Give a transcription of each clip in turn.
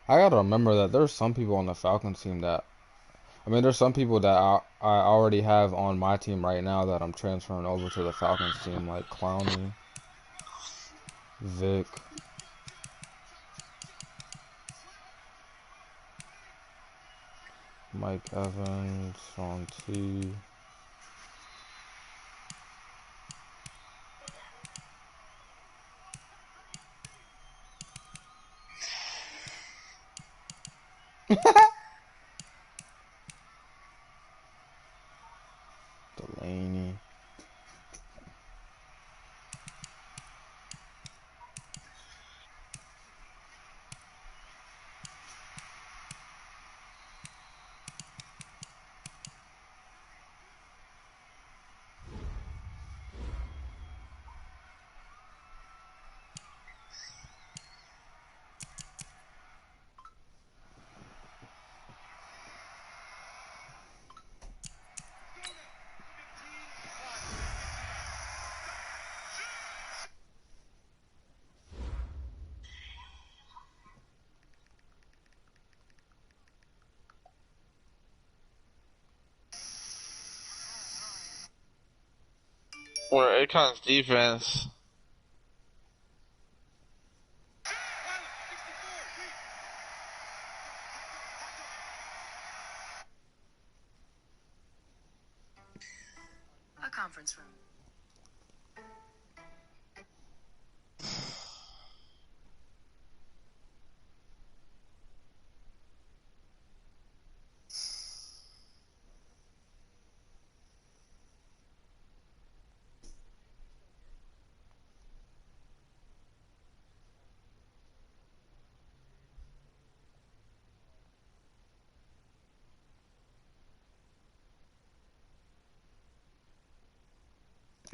I gotta remember that there's some people on the Falcons team that I mean, there's some people that I already have on my team right now that I'm transferring over to the Falcons team, like Clowney, Vic. Mike Evans, Sean T. Delaney. Where Akon's defense. A conference room.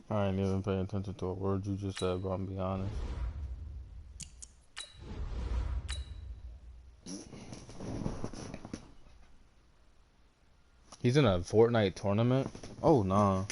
I ain't even paying attention to a word you just said, bro. I'm gonna be honest. He's in a Fortnite tournament? Oh, nah.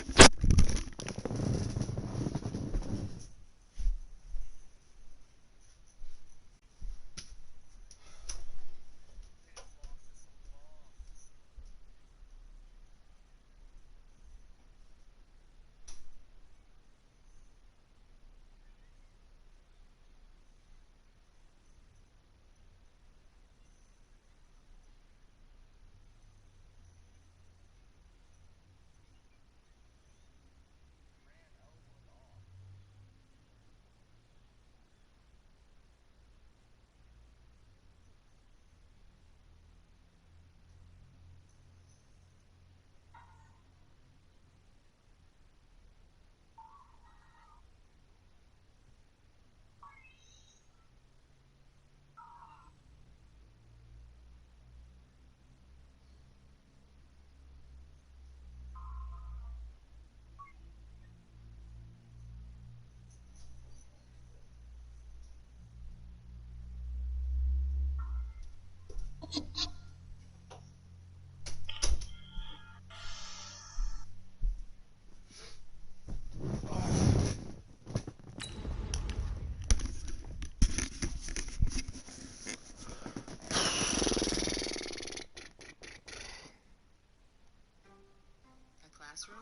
A classroom.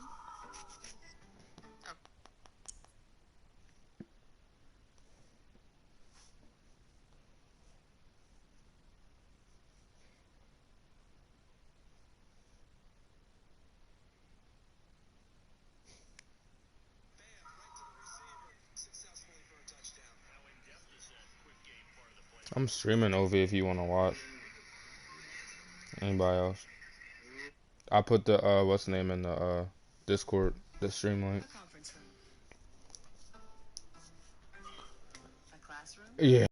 Oh. I'm streaming OV if you wanna watch. Anybody else? I put the what's the name in the Discord, the stream link. A conference room. A classroom. Yeah.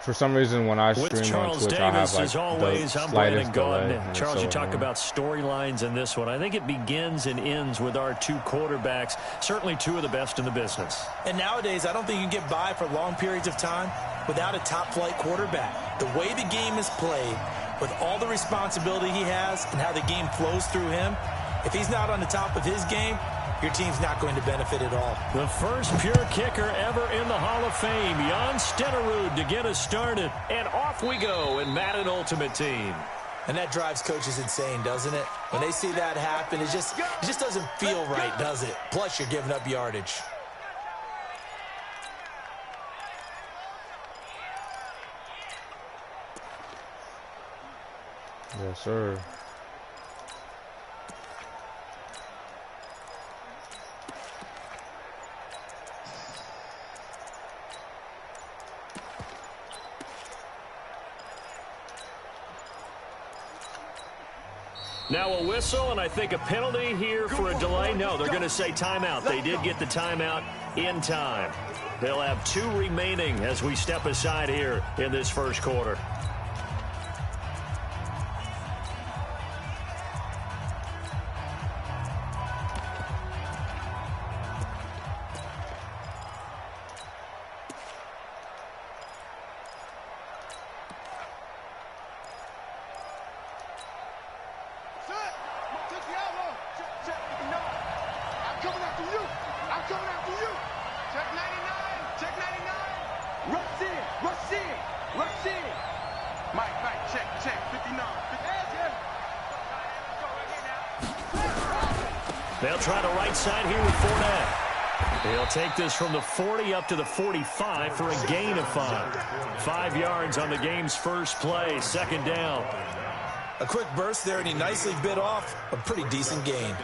For some reason, when I With stream on Charles Twitch, I have Davis, like as the always, I'm slightest Brandon delay. Gaudin. And Charles, so you talk annoying. about storylines in this one. I think it begins and ends with our two quarterbacks, certainly two of the best in the business. And nowadays, I don't think you can get by for long periods of time without a top-flight quarterback. The way the game is played, with all the responsibility he has and how the game flows through him, if he's not on the top of his game, your team's not going to benefit at all. The first pure kicker ever in the Hall of Fame, Jan Stenerud, to get us started. And off we go in Madden Ultimate Team. And that drives coaches insane, doesn't it? When they see that happen, it just doesn't feel right, does it? Plus, you're giving up yardage. Yes, sir. Now a whistle, and I think a penalty here for a delay. No, they're going to say timeout. They did get the timeout in time. They'll have 2 remaining as we step aside here in this first quarter. They'll try the right side here with Fournette. He'll take this from the 40 up to the 45 for a gain of 5. 5 yards on the game's first play, second down. A quick burst there, and he nicely bit off a pretty decent gain.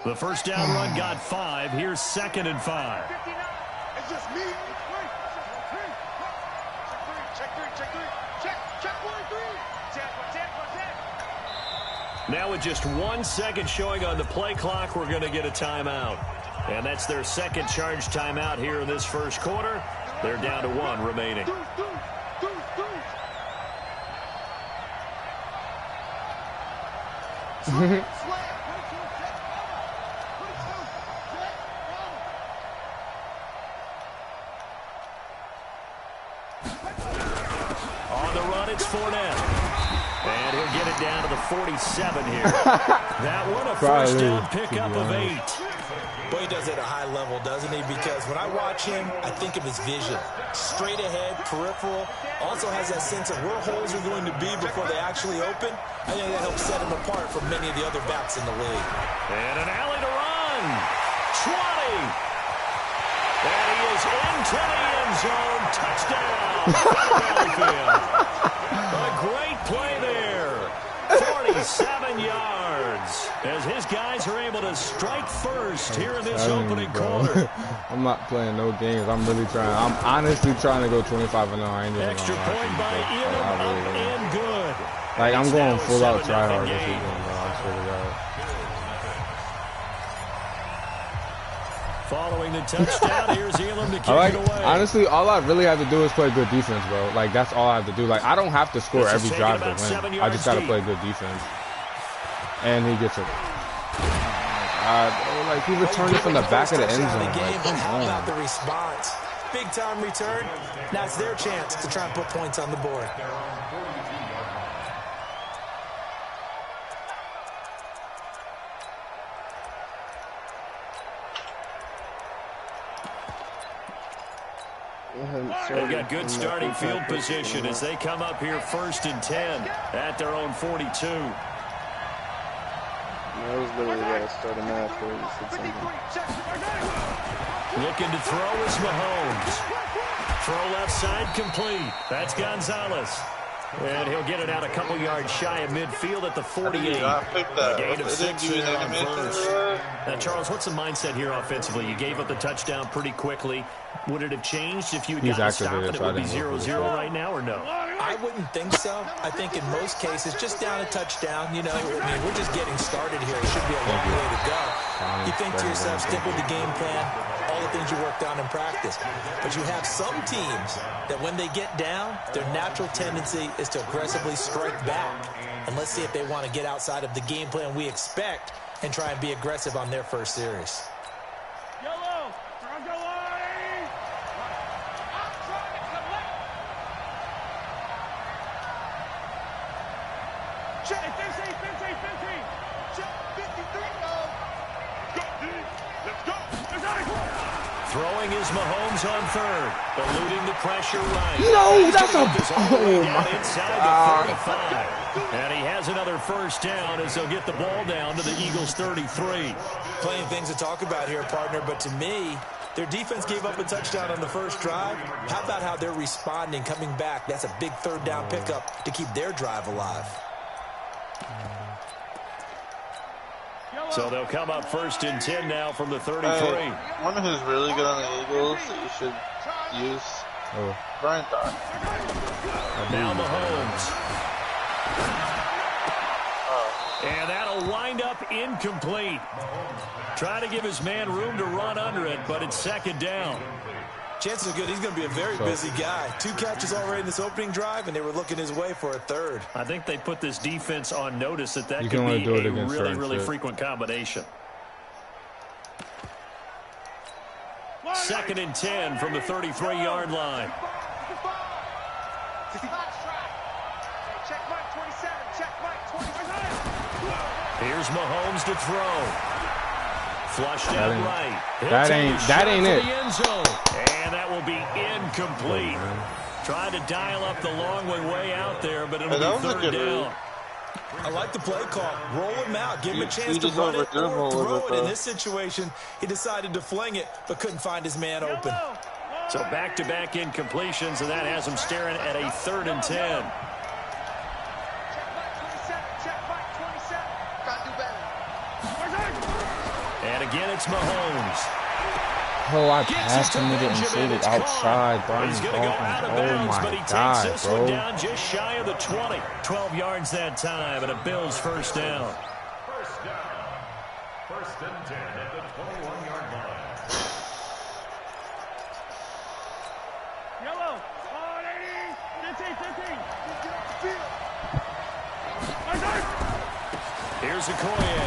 The first down run got 5. Here's 2nd and 5. It's just me. Now with just 1 second showing on the play clock, we're going to get a timeout. And that's their second charge timeout here in this first quarter. They're down to 1 remaining. On the run, it's Fournette. And he'll get it down to the 47 here. That one a first down pickup of 8. Boy, he does it at a high level, doesn't he? Because when I watch him, I think of his vision. Straight ahead, peripheral. Also has that sense of where holes are going to be before they actually open. I think that helps set him apart from many of the other backs in the league. And an alley to run. 20. And he is into the end zone. Touchdown. A great play there. 47 yards as his guys are able to strike first here in this opening quarter. I'm not playing no games. I'm really trying. I'm honestly trying to go 25-0. I ain't even Extra point by Elam, up and good. Like, I'm going full out try hard this weekend, bro. I swear to God. Following the touchdown, here's Elam to kick it away. Honestly, all I really have to do is play good defense, bro. Like, that's all I have to do. Like, I don't have to score every drive to win. I just got to play good defense. And he gets it. Like, he returned it from the back of the end zone. Like, come How on. about the response? Big time return. Now it's their chance to try and put points on the board. They've got good starting field position as they come up here 1st and 10 at their own 42. That was literally what I started math for. You said something. Looking to throw is Mahomes. Throw left side complete. That's Gonzalez. And he'll get it out a couple yards shy of midfield at the 48. A gain of 6 there on first. Now, Charles, what's the mindset here offensively? You gave up the touchdown pretty quickly. Would it have changed if you had gotten a stop and it would be 0-0 right now, or no? I wouldn't think so. I think in most cases, just down a touchdown, you know, I mean, we're just getting started here. It should be a long way to go. You think to yourself, stick with the game plan, all the things you worked on in practice. But you have some teams that when they get down, their natural tendency is to aggressively strike back. And let's see if they want to get outside of the game plan we expect and try and be aggressive on their first series. Throwing is Mahomes on third, eluding the pressure right. No, that's a... Oh, my inside the 35. And he has another first down as they'll get the ball down to the Eagles' 33. Plenty of things to talk about here, partner, but to me, their defense gave up a touchdown on the first drive. How about how they're responding, coming back? That's a big third down pickup to keep their drive alive. So they'll come up 1st and 10 now from the 33. One who's really good on the Eagles that you should use. Oh. Brian Thorne. Now Mahomes. And that'll wind up incomplete. Trying to give his man room to run under it, but it's 2nd down. Chances are good he's going to be a very busy guy. 2 catches already in this opening drive, and they were looking his way for a 3rd. I think they put this defense on notice that You could can only be do it a against really, certain really shit. frequent combination. 2nd and 10 from the 33-yard line. Here's Mahomes to throw. Flushed out right. That ain't it. End zone. And that will be incomplete. Trying to dial up the long way out there, but it'll be 3rd down. I like the play call. Roll him out. Give him a chance to run it or throw it. In this situation, he decided to fling it, but couldn't find his man open. So back-to-back incompletions, and that has him staring at a 3rd and 10. And again, it's Mahomes. Oh, I passed him and didn't shoot it outside, bro. He's going to go out of bounds, but he takes this one down just shy of the 20. 12 yards that time, and a Bills first down. First and 10 at the 21-yard line. Yellow. Oh, 80. 15. Here's Okoye.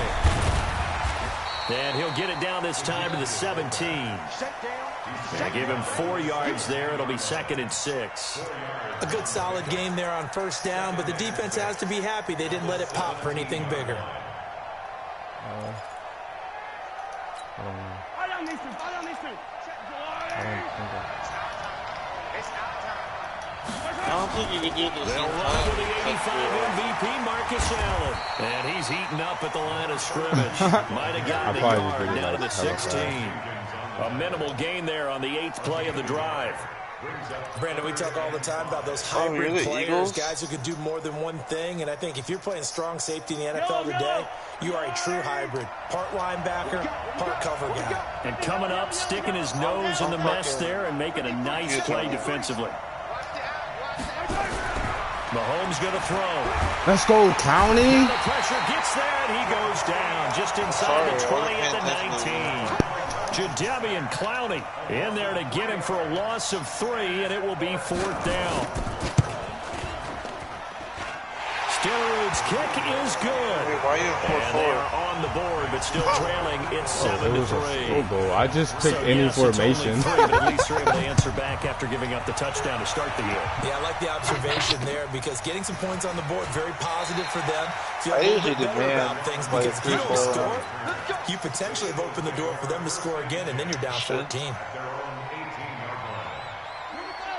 And he'll get it down this time to the 17. And give him 4 yards there. It'll be 2nd and 6. A good solid game there on first down, but the defense has to be happy they didn't let it pop for anything bigger. I don't think you can do this. They'll run with the 85 MVP, Marcus Allen. And he's heating up at the line of scrimmage. Might have gotten a yard down to the 16. A minimal gain there on the 8th play of the drive. Brandon, we talk all the time about those hybrid players, guys who can do more than one thing. And I think if you're playing strong safety in the NFL today, you are a true hybrid. Part linebacker, part cover guy. And coming up, sticking his nose in the mess there and making a nice play defensively. Mahomes going to throw. Let's go, County. And the pressure gets there, and he goes down just inside the 20 at the 19. Jadeveon Clowney in there to get him for a loss of 3, and it will be 4th down. Steroids kick is good. Why are you and they are on the board, but still trailing. It's 7-3. I just pick any formation. It's only 3, but at least they're able to answer back after giving up the touchdown to start the year. Yeah, I like the observation there because getting some points on the board, very positive for them. Feel I a little usually bit better demand about things because if you don't people. score, you potentially have opened the door for them to score again, and then you're down 14.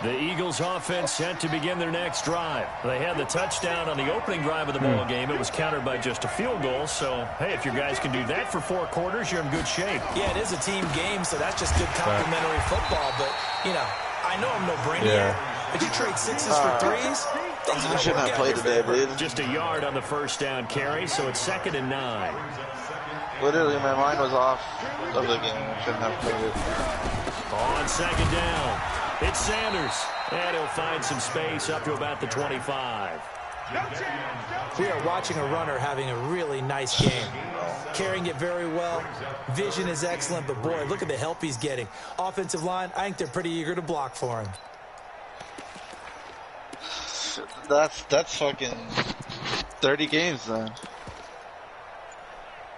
The Eagles offense set to begin their next drive. They had the touchdown on the opening drive of the ball game. It was countered by just a field goal. So, hey, if your guys can do that for 4 quarters, you're in good shape. Yeah, it is a team game, so that's just good complimentary football. But, you know, I know I'm no brainiac, but you trade 6s for 3s. I shouldn't have played today, dude. Just a yard on the first down carry, so it's 2nd and 9. Literally, my mind was off of the game. I shouldn't have played it. On 2nd down, it's Sanders. And he'll find some space up to about the 25. We are watching a runner having a really nice game. Carrying it very well. Vision is excellent, but boy, look at the help he's getting. Offensive line, I think they're pretty eager to block for him. That's fucking 30 games then.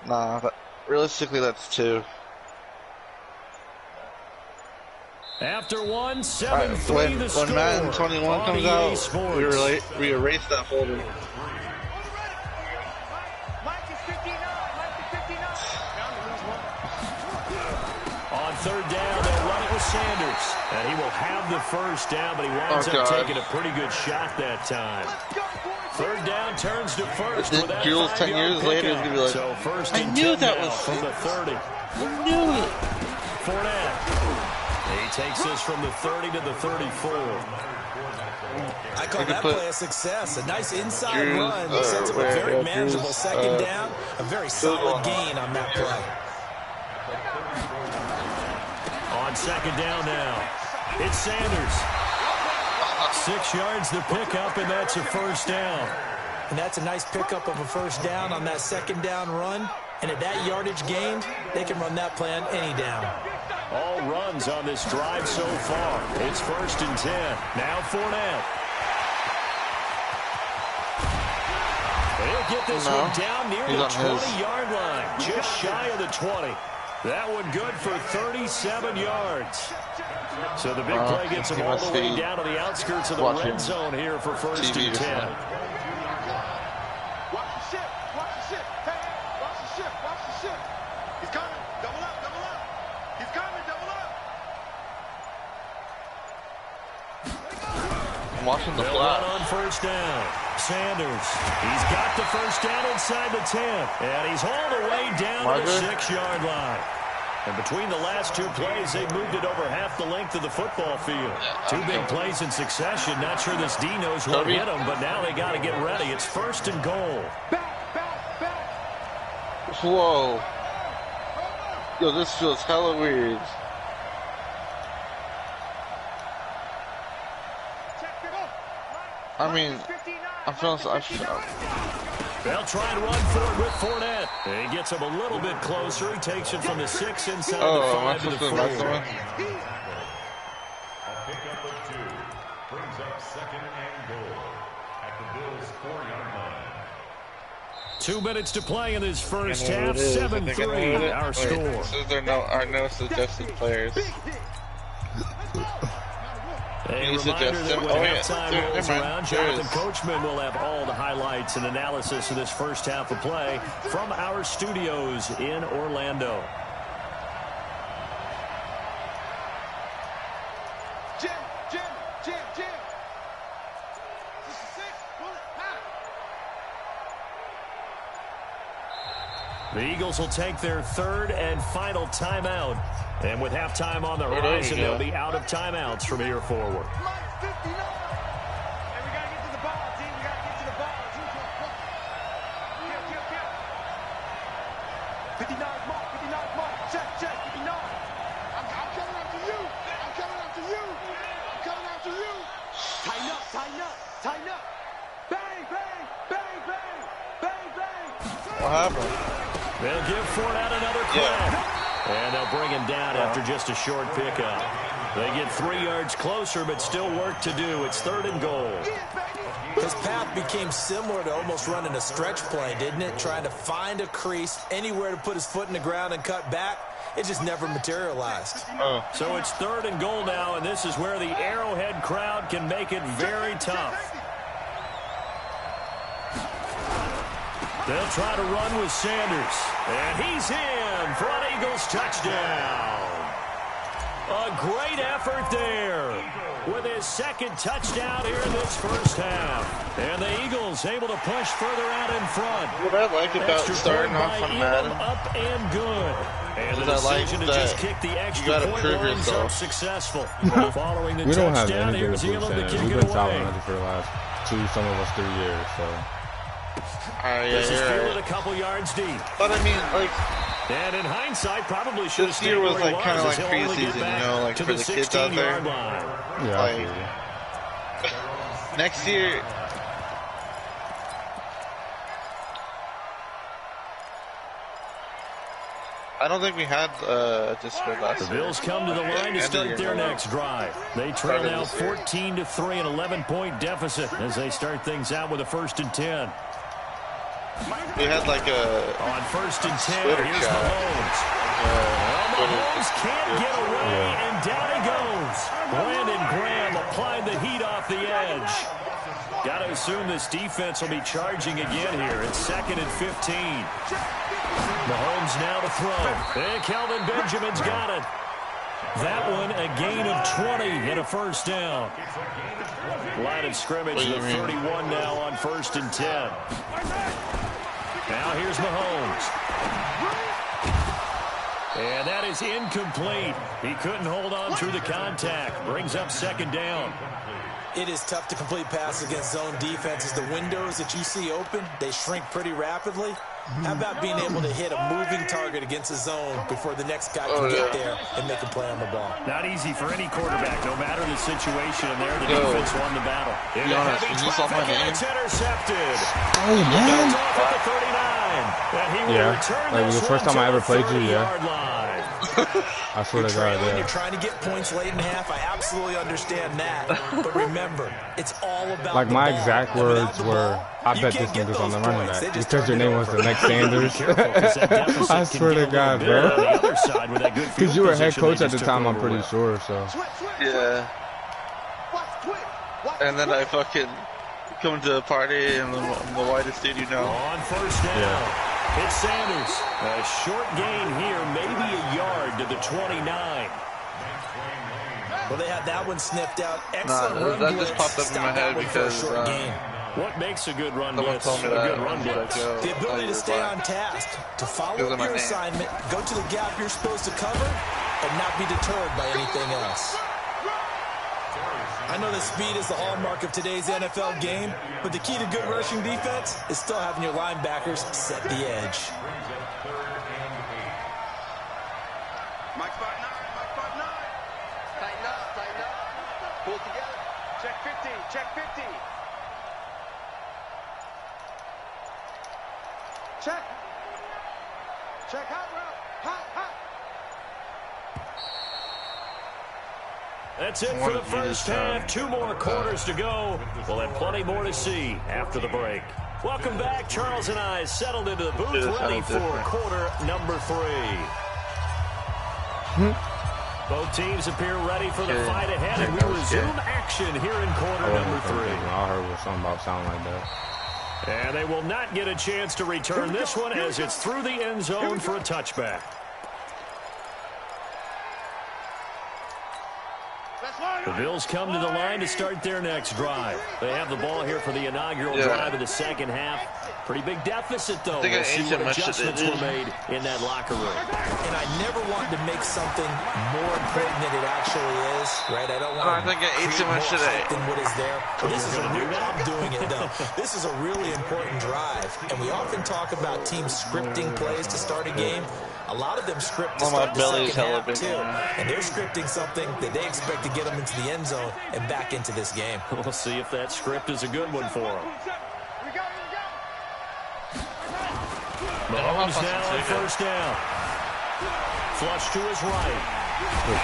Nah, realistically that's 2. After 1, 7-3 when the score. Madden 21 comes out, we erase that folder. Sanders. And he will have the first down, but he winds up taking a pretty good shot that time. Third down turns to first. Then Jules 10 years later is going to be like, so first I knew that was from the 30. I knew it. Fournette. He takes this from the 30 to the 34. I call that play a success. A nice inside run. Sets up a very manageable second down. A very solid gain on that play. On second down now, it's Sanders. 6 yards the pickup, and that's a first down. And that's a nice pickup of a first down on that second down run. And at that yardage gained, they can run that play on any down. All runs on this drive so far. It's 1st and 10. Now Fournette. They'll get this one down near the 20-yard line. Just shy of the 20. That one good for 37 yards. So the big play gets him all the way down to the outskirts of the red zone here for 1st and 10. Watching the They'll flat. run on first down. Sanders. He's got the first down inside the 10. And he's hauled away down to the 6-yard line. And between the last 2 plays, they moved it over half the length of the football field. 2 big plays in succession. Not sure this D knows what hit him, but now they got to get ready. It's 1st and goal. Whoa. Yo, this feels hella weird. I mean, I'm feeling so... They'll try and run for it with Fournette. He gets him a little bit closer. He takes it from the 6 inside the 5 to the 4. A pickup of 2 brings up 2nd and goal at the Bills' 4-yard line. 2 minutes to play in this first half. 7-3 our score. So there are no suggested players. A reminder that when halftime rolls around, Jonathan Coachman will have all the highlights and analysis of this first half of play from our studios in Orlando. The Eagles will take their 3rd and final timeout. And with halftime on the horizon, they'll be out of timeouts from here forward. What happened? They'll give Fournette another crack. And they'll bring him down after just a short pickup. They get 3 yards closer, but still work to do. It's 3rd and goal. His path became similar to almost running a stretch play, didn't it? Trying to find a crease, anywhere to put his foot in the ground and cut back. It just never materialized. So it's 3rd and goal now, and this is where the Arrowhead crowd can make it very tough. They'll try to run with Sanders. And he's in for an Eagles touchdown. A great effort there with his 2nd touchdown here in this first half. And the Eagles able to push further out in front. What I like about starting off on Madden, up and good. And the decision to just kick the extra point lines up successful. Following the touchdown, here's Elam to kick it away. For the last 2, some of us 3 years, so... This is fielded a couple yards deep. But I mean, like... And in hindsight, probably should have this year was like kind of like preseason, like for the kids out there. Yeah, like, next year... I don't think we had this for last year. The Bills come to the line to start their next drive. They trail now 14-3, an 11-point deficit as they start things out with a 1st and 10. We had like a... On 1st and 10, here's Mahomes. Mahomes can't get away, and down he goes. Brandon Graham applying the heat off the edge. Got to assume this defense will be charging again here. It's 2nd and 15. Mahomes now to throw. And Kelvin Benjamin's got it. That one a gain of 20 and a first down. Line of scrimmage, the 31 now on 1st and 10. Now here's Mahomes. And that is incomplete. He couldn't hold on through the contact. Brings up 2nd down. It is tough to complete passes against zone defenses. The windows that you see open, they shrink pretty rapidly. How about being able to hit a moving target against a zone before the next guy can get there and make a play on the ball? Not easy for any quarterback, no matter the situation. And there, the defense won the battle. Be honest, you saw my name. It's intercepted. Oh, man. Off at the 39. And he will return like this the first one time I to ever the played you, 30-yard line. I swear to God, You're yeah. trying to get points late in half. I absolutely understand that. But remember, it's all about Like the my ball. exact And without words the were, ball, I you bet can't this get nigga's on the those running points. They back. just Because your turn it name was over. the next Sanders. I swear to God, bro. Because you were head coach at the time, I'm pretty sure, so. Yeah. And then I fucking come to a party and I'm the whitest dude you know. On 1st down. Yeah. It's Sanders. A short gain here, maybe a yard to the 29. Well, they had that one sniffed out. Excellent run that blitz. just popped up in my Stop that head one for a because short gain. What makes a good run someone blitz? told me A that. good run blitz. The ability to stay on task, to follow Those are up my your names. assignment, go to the gap you're supposed to cover, and not be deterred by anything else. I know that speed is the hallmark of today's NFL game, but the key to good rushing defense is still having your linebackers set the edge. Mike 5-9, Mike 5-9. Tighten up. Pull it together. Check 50, check 50. Check. Check hot route. Hot. That's it for the first half. 2 more quarters to go. We'll have plenty more to see after the break. Welcome back. Charles and I settled into the booth, ready for quarter number 3. Both teams appear ready for the fight ahead, and we resume action here in quarter number 3. I heard something about sound like that. And they will not get a chance to return this one as it's through the end zone for a touchback. The Bills come to the line to start their next drive. They have the ball here for the inaugural drive of the second half. Pretty big deficit, though. We'll see what adjustments were made in that locker room. And I never want to make something more important than it actually is, right? I don't want I think I ate too much today. than what is there. This is I'm doing it, though. This is a really important drive. And we often talk about teams scripting plays to start a game. A lot of them script to start the second half, too. And they're scripting something that they expect to get them into the end zone and back into this game. We'll see if that script is a good one for them. Mahomes now on first down. Flush to his right.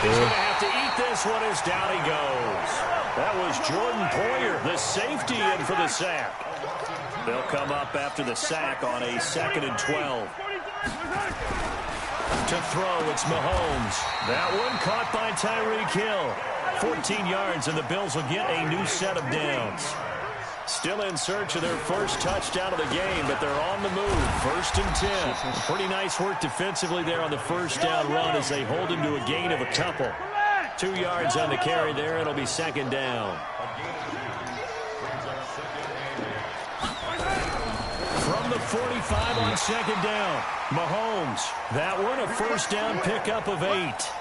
He's going to have to eat this one as down he goes. That was Jordan Poyer, the safety, in for the sack. They'll come up after the sack on a 2nd and 12. To throw, it's Mahomes. That one caught by Tyreek Hill. 14 yards, and the Bills will get a new set of downs. Still in search of their first touchdown of the game, but they're on the move. 1st and 10. Pretty nice work defensively there on the first down run as they hold him to a gain of a couple. 2 yards on the carry there. It'll be 2nd down. From the 45 on 2nd down, Mahomes. That one a first down pickup of 8.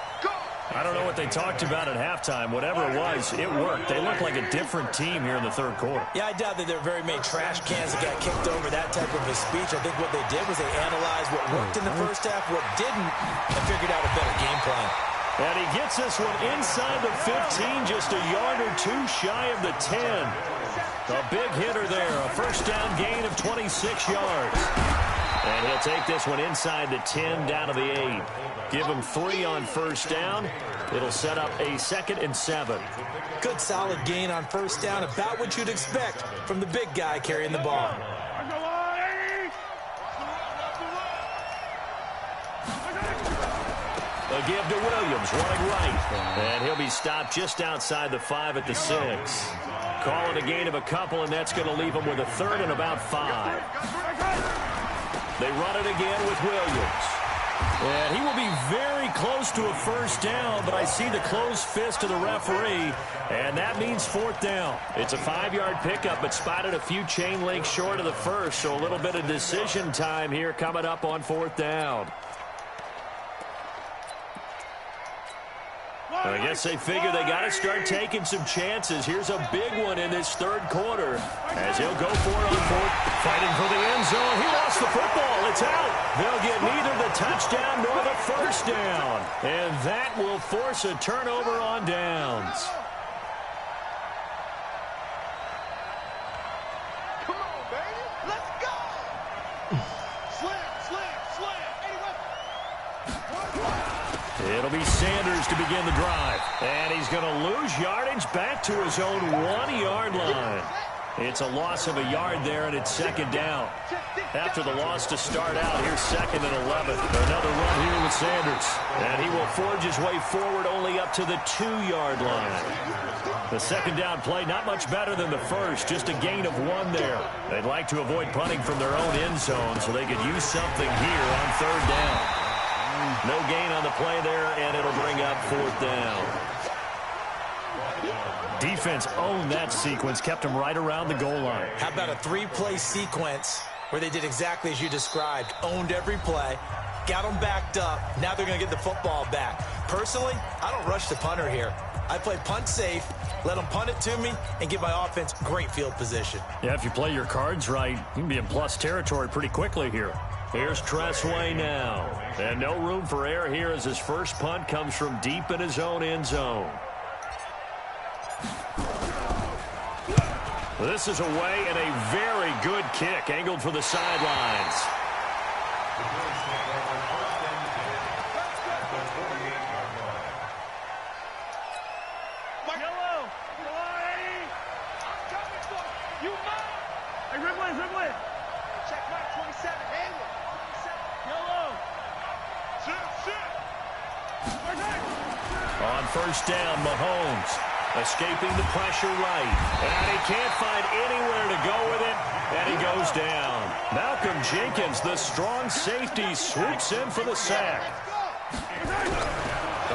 I don't know what they talked about at halftime. Whatever it was, it worked. They look like a different team here in the 3rd quarter. Yeah, I doubt that there are very many trash cans that got kicked over that type of a speech. I think what they did was they analyzed what worked in the first half, what didn't, and figured out a better game plan. And he gets this one inside the 15, just a yard or 2 shy of the 10. A big hitter there, a first down gain of 26 yards. And he'll take this one inside the 10, down to the 8. Give him 3 on first down. It'll set up a 2nd and 7. Good solid gain on first down, about what you'd expect from the big guy carrying the ball. A give to Williams, running right. And he'll be stopped just outside the 5 at the 6. Call it a gain of a couple, and that's going to leave him with a 3rd and about 5. They run it again with Williams. And he will be very close to a first down, but I see the closed fist of the referee, and that means fourth down. It's a 5-yard pickup, but spotted a few chain links short of the first, so a little bit of decision time here coming up on fourth down. I guess they figure they got to start taking some chances. Here's a big one in this third quarter as he'll go for it on fourth. Fighting for the end zone. He lost the football. It's out. They'll get neither the touchdown nor the first down. And that will force a turnover on downs. Come on, baby. Let's go. Slam. It'll be Sanders to begin the drive. And he's going to lose yardage back to his own 1-yard line. It's a loss of a yard there, and it's second down. After the loss to start out, here's 2nd and 11. Another run here with Sanders. And he will forge his way forward only up to the 2-yard line. The second down play, not much better than the first, just a gain of 1 there. They'd like to avoid punting from their own end zone so they could use something here on third down. No gain on the play there, and it'll bring up fourth down. Defense owned that sequence, kept them right around the goal line. How about a 3-play sequence where they did exactly as you described, owned every play, got them backed up, now they're going to get the football back. Personally, I don't rush the punter here. I play punt safe, let them punt it to me, and give my offense great field position. Yeah, if you play your cards right, you can be in plus territory pretty quickly here. Here's Tressway now. And no room for error here as his first punt comes from deep in his own end zone. This is away and a very good kick angled for the sidelines. On first down, Mahomes escaping the pressure right. And he can't find anywhere to go with it, and he goes down. Malcolm Jenkins, the strong safety, swoops in for the sack.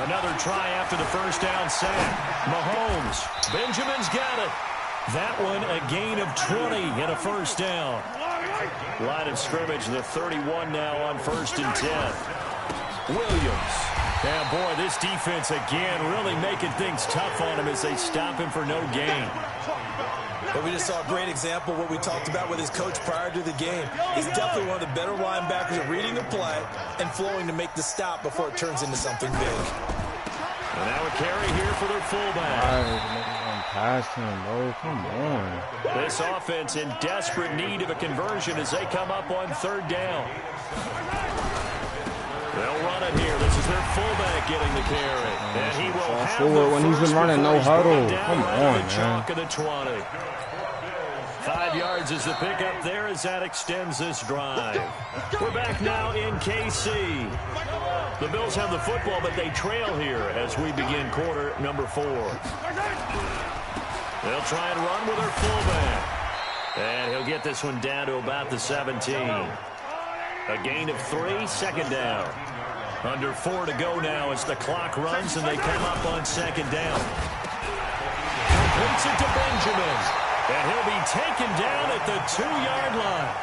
Another try after the first down sack. Mahomes, Benjamin's got it. That one a gain of 20 and a first down. Line of scrimmage, the 31 now on 1st and 10. Williams. And, boy, this defense, again, really making things tough on him as they stop him for no gain. But we just saw a great example of what we talked about with his coach prior to the game. He's definitely one of the better linebackers at reading a play and flowing to make the stop before it turns into something big. And now a carry here for their fullback. Past him, bro. Come on. This offense in desperate need of a conversion as they come up on third down. They'll run it here. This is their fullback getting the carry. And he will have forward when he's been running no huddle. Come on, man. Of the 20. 5 yards is the pickup there as that extends this drive. We're back now in KC. The Bills have the football, but they trail here as we begin quarter number 4. They'll try and run with their fullback. And he'll get this one down to about the 17. A gain of 3, second down. Under 4 to go now as the clock runs and they come up on second down. Completes it to Benjamin. And he'll be taken down at the 2-yard line.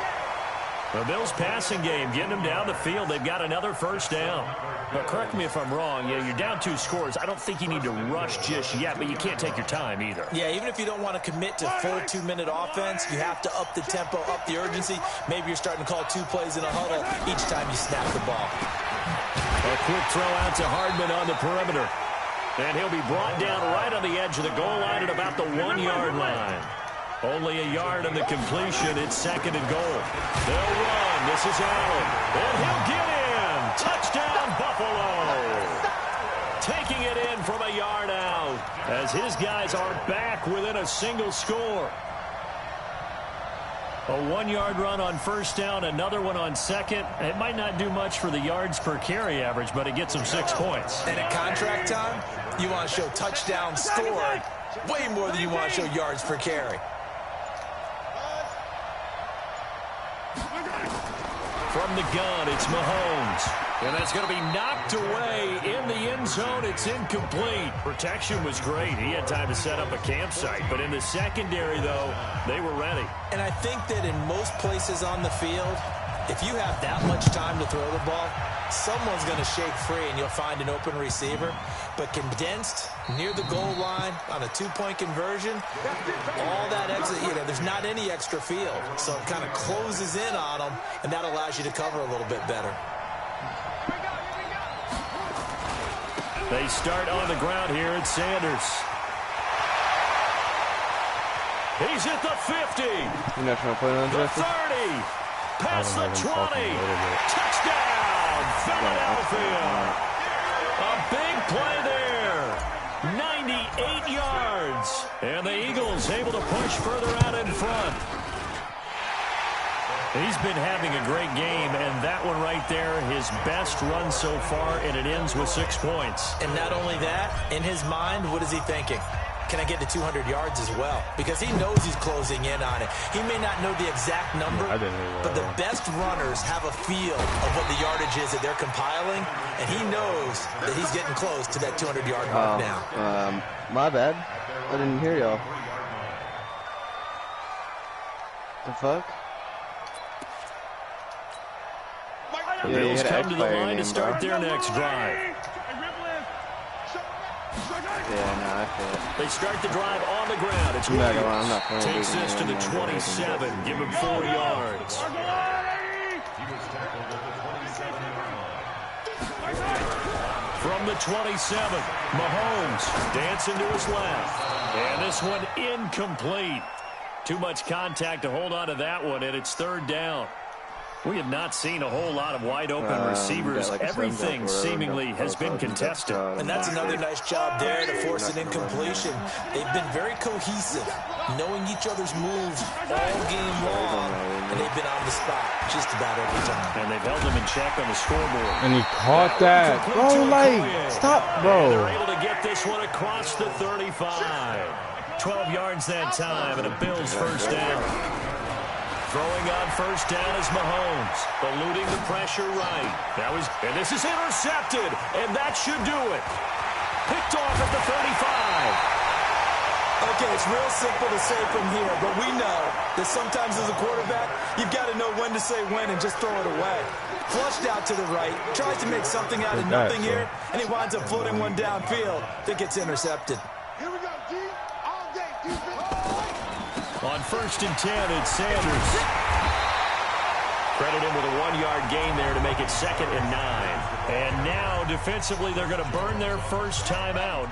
The Bills passing game getting them down the field. They've got another first down. But correct me if I'm wrong. Yeah, you're down 2 scores. I don't think you need to rush just yet, but you can't take your time either. Yeah, even if you don't want to commit to full 2-minute offense, you have to up the tempo, up the urgency. Maybe you're starting to call 2 plays in a huddle each time you snap the ball. A quick throw out to Hardman on the perimeter. And he'll be brought down right on the edge of the goal line at about the 1-yard line. Only a yard on the completion. It's second and goal. They'll run. This is Allen. And he'll get in. Touchdown, Buffalo. Taking it in from a yard out as his guys are back within a single score. A 1-yard run on first down, another one on second. It might not do much for the yards per carry average, but it gets them 6 points. And at contract time, you want to show touchdowns scored way more than you want to show yards per carry. From the gun, it's Mahomes. And that's going to be knocked away in the end zone. It's incomplete. Protection was great. He had time to set up a campsite. But in the secondary, though, they were ready. And I think that in most places on the field, if you have that much time to throw the ball, someone's going to shake free and you'll find an open receiver. But condensed near the goal line on a two-point conversion, all that exit, there's not any extra field. So it kind of closes in on them, and that allows you to cover a little bit better. They start on the ground here at Sanders. He's at the 50. You're not trying to play on the 30. Past the 20. Touchdown, Philadelphia. A big play there. 98 yards. And the Eagles able to push further out in front. He's been having a great game, and that one right there, his best run so far, and it ends with 6 points. And not only that, in his mind, what is he thinking? Can I get to 200 yards as well? Because he knows he's closing in on it. He may not know the exact number, but the best runners have a feel of what the yardage is that they're compiling, and he knows that he's getting close to that 200-yard mark now. My bad. I didn't hear y'all. The fuck? The Bills come to the line to start their next drive. Yeah, no, I feel it. They start the drive on the ground. It's Williams. Takes this to the 27. Give him 4 yards. From the 27, Mahomes dancing to his left. And this one incomplete. Too much contact to hold on to that one, and it's 3rd down. We have not seen a whole lot of wide-open receivers. Everything seemingly has been contested. And that's another nice job there to force an incompletion. They've been very cohesive, knowing each other's moves all game long, and they've been on the spot just about every time. And they've held them in check on the scoreboard. And he caught that. Bro, like, stop, bro. And they're able to get this one across the 35. 12 yards that time, and a Bills first down. Throwing on first down is Mahomes, eluding the pressure right. And this is intercepted, and that should do it. Picked off at the 35. Okay, it's real simple to say from here, but we know that sometimes as a quarterback, you've got to know when to say when and just throw it away. Flushed out to the right, tries to make something out of nothing here, and he winds up floating one downfield that gets intercepted. Here we go, D. All day, defense. On 1st and 10, it's Sanders. Credit him with a 1-yard gain there to make it 2nd and 9. And now, defensively, they're going to burn their first timeout.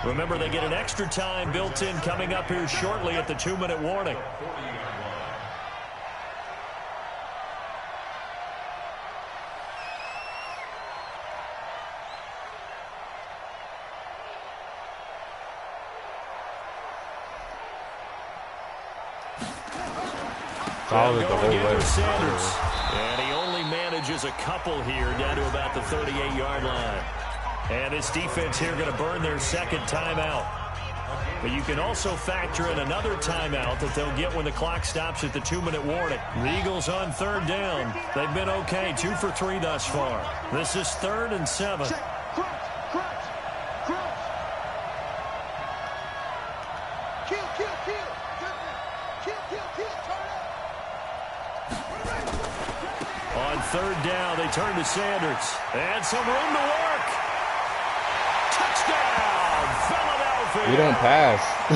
Remember, they get an extra time built in coming up here shortly at the 2-minute warning. Solid the whole way. Sanders. And he only manages a couple here down to about the 38-yard line. And this defense here going to burn their 2nd timeout. But you can also factor in another timeout that they'll get when the clock stops at the 2-minute warning. The Eagles on 3rd down. They've been okay, 2 for 3 thus far. This is 3rd and 7. On 3rd down, they turn to Sanders. And some room to work. Touchdown, Philadelphia. You don't pass. A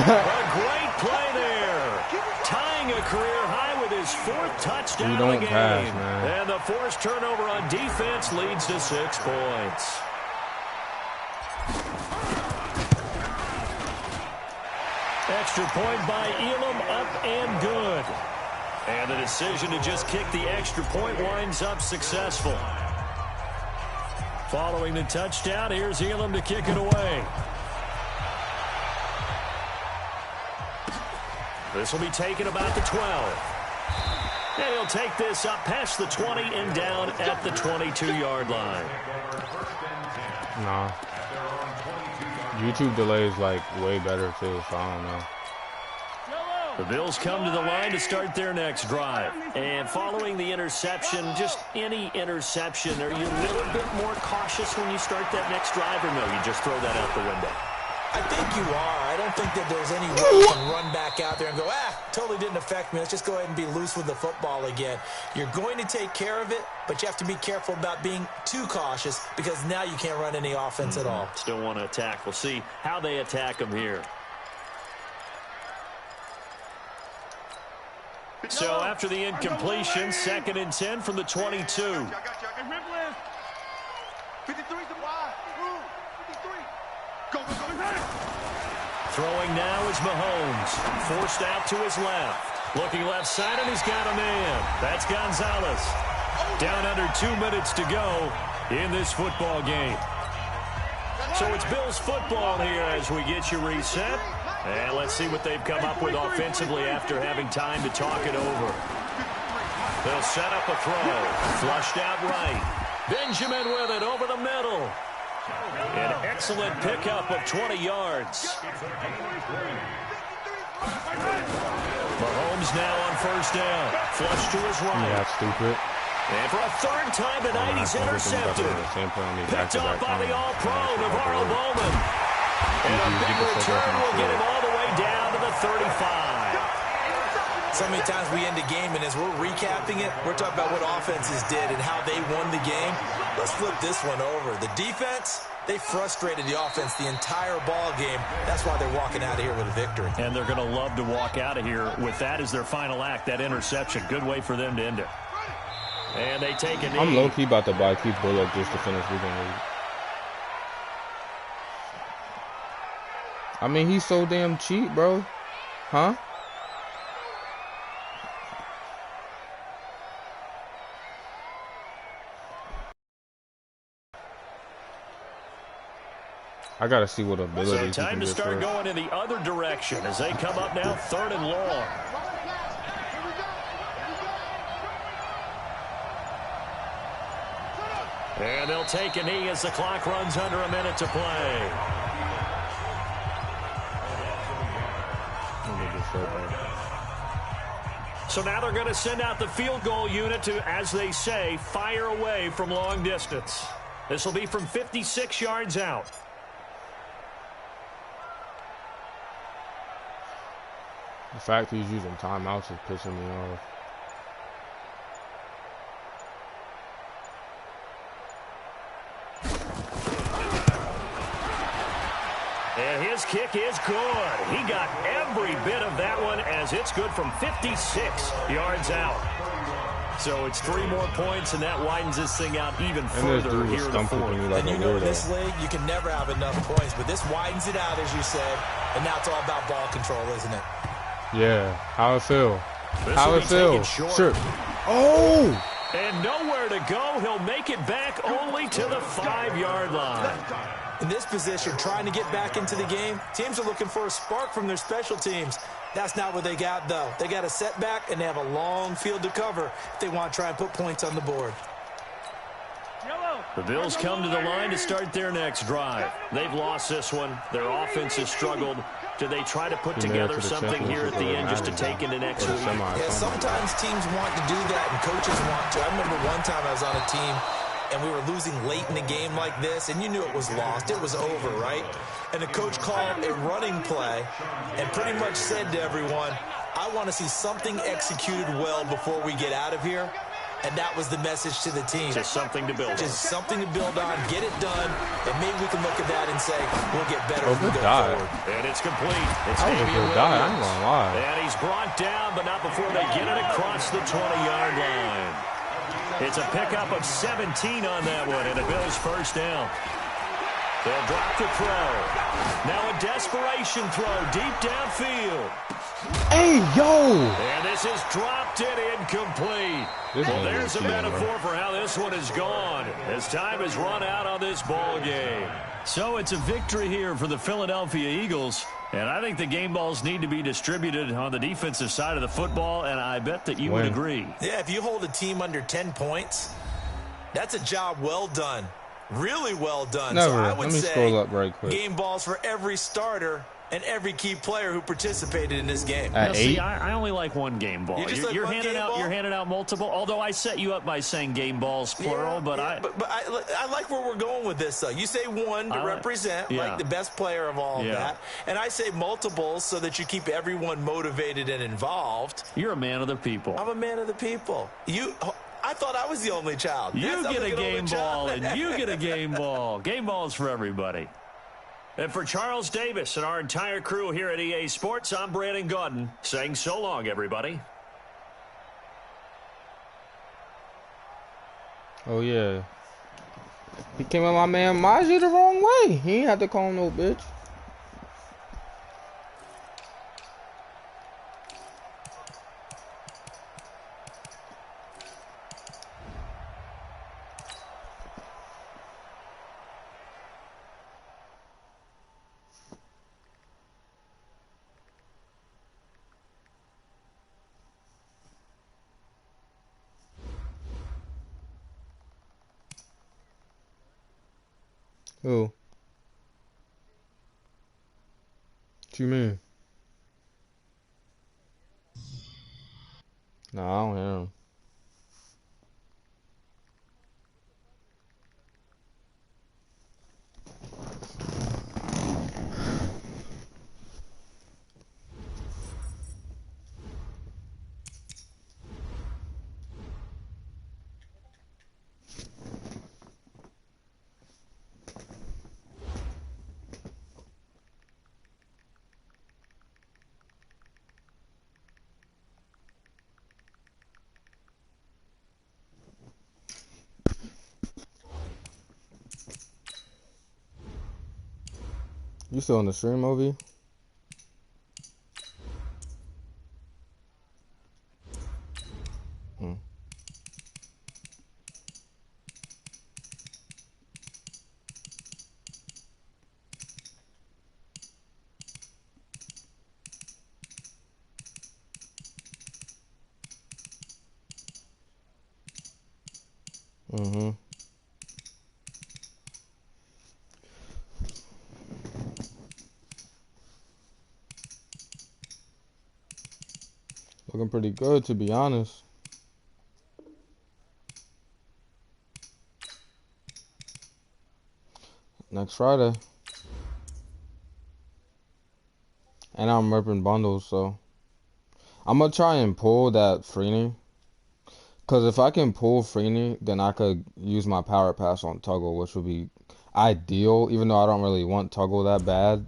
great play there. Tying a career high with his 4th touchdown of the game. Pass, man. And the forced turnover on defense leads to 6 points. Extra point by Elam, up and good. And the decision to just kick the extra point winds up successful. Following the touchdown, here's Elam to kick it away. This will be taken about the 12. And he'll take this up past the 20 and down at the 22-yard line. Nah. YouTube delay is like way better too, so I don't know. The Bills come to the line to start their next drive. And following the interception, just any interception, are you a little bit more cautious when you start that next drive, or no, you just throw that out the window? I think you are. I don't think that there's any way you can run back out there and go, totally didn't affect me. Let's just go ahead and be loose with the football again. You're going to take care of it, but you have to be careful about being too cautious because now you can't run any offense at all. Still want to attack. We'll see how they attack them here. So after the incompletion, 2nd and 10 from the 22. 53's the wide. 53. Go. Throwing now is Mahomes. Forced out to his left. Looking left side, and he's got a man. That's Gonzalez. Down under 2 minutes to go in this football game. So it's Bills football here as we get you reset. And let's see what they've come up with offensively after having time to talk it over. They'll set up a throw. Flushed out right. Benjamin with it over the middle. An excellent pickup of 20 yards. Mahomes now on first down. Flush to his right. Yeah, stupid. And for a 3rd time tonight, he's intercepted. Picked up by the All-Pro, Navarro Bowman. And a big return will get him all the way down to the 35. So many times we end a game, and as we're recapping it, we're talking about what offenses did and how they won the game. Let's flip this one over. The defense, they frustrated the offense the entire ball game. That's why they're walking out of here with a victory. And they're going to love to walk out of here with that as their final act, that interception. Good way for them to end it. And they take a knee. I'm low-key about to buy Keith Bullock just to finish losing league. I mean, he's so damn cheap, bro. Huh? I gotta see what abilities. So time to start going in the other direction as they come up now 3rd and long. And they'll take a knee as the clock runs under a minute to play. So now they're going to send out the field goal unit to, as they say, fire away from long distance. This will be from 56 yards out. The fact he's using timeouts is pissing me off. And his kick is good. He got every bit of that one as it's good from 56 yards out. So it's 3 more points, and that widens this thing out even further here in the 4th. And you know in this league, you can never have enough points, but this widens it out, as you said, and now it's all about ball control, isn't it? Yeah. How it feel? How it feel? Sure. Oh! And nowhere to go. He'll make it back only to the 5-yard line. In this position, trying to get back into the game, teams are looking for a spark from their special teams. That's not what they got, though. They got a setback, and they have a long field to cover if they want to try and put points on the board. The Bills come to the line to start their next drive. They've lost this one. Their offense has struggled. Do they try to put together something here at the end just to take into next week? Yeah, sometimes teams want to do that, and coaches want to. I remember one time I was on a team, and we were losing late in a game like this, and you knew it was lost. It was over, right? And the coach called a running play and pretty much said to everyone, I want to see something executed well before we get out of here. And that was the message to the team. Just something to build on. Just something to build on, get it done, and maybe we can look at that and say, we'll get better as we go forward. And it's complete. It's I was a good guy, I'm gonna lie. And he's brought down, but not before they get it across the 20-yard line. It's a pickup of 17 on that one, and a Bills first down. They'll drop the throw. Now a desperation throw deep downfield. Hey, yo! And this is dropped and incomplete. Well, there's a metaphor for how this one is gone as time has run out on this ball game. So it's a victory here for the Philadelphia Eagles. And I think the game balls need to be distributed on the defensive side of the football, and I bet that you would agree. Yeah, if you hold a team under 10 points, that's a job well done. Really well done. Never. So I would Let me say scroll up right quick. game balls for every starter and every key player who participated in this game. At 8? See, I only like one game ball. You're handing game out. ball? You're handing out multiple. Although I set you up by saying game balls plural, but I like where we're going with this though. You say one to represent like the best player of all of that, and I say multiples so that you keep everyone motivated and involved. You're a man of the people. I'm a man of the people. I thought I was the only child. You get a game ball, and you get a game ball. Game balls for everybody. And for Charles Davis and our entire crew here at EA Sports, I'm Brandon Gaudin saying so long, everybody. Oh, yeah. He came at my man Maji the wrong way. He ain't have to call him no bitch. Who? What you mean? Nah, I don't hear him. You still on the stream, Ovi? Mm-hmm. Looking pretty good, to be honest. Next Friday. And I'm ripping bundles, so I'm gonna try and pull that Freeney. Cause if I can pull Freeney, then I could use my power pass on Tuggle, which would be ideal, even though I don't really want Tuggle that bad.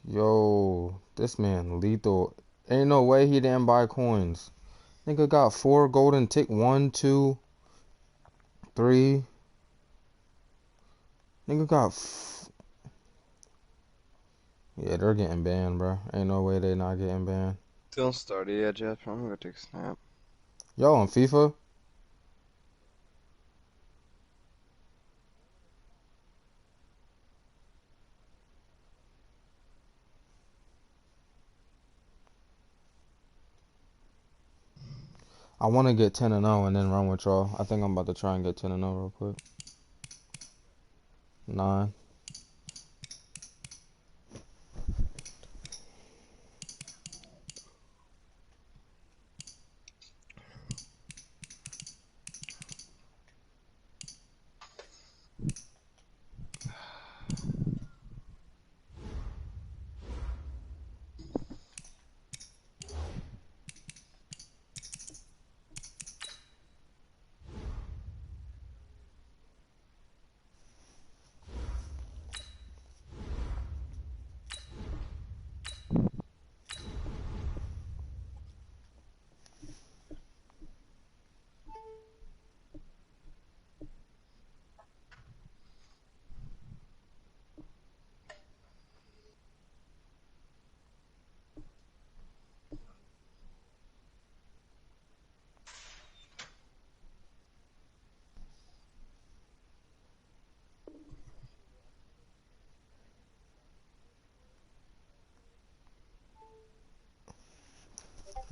Yo, this man lethal. Ain't no way he didn't buy coins. Nigga got 4 golden tick. 1, 2, 3. Nigga got. Yeah, they're getting banned, bro. Ain't no way they not getting banned. Don't start it yet, Jeff. I'm gonna take a snap. Yo, on FIFA? I want to get 10-0 and then run with y'all. I think I'm about to try and get 10-0 real quick. 9.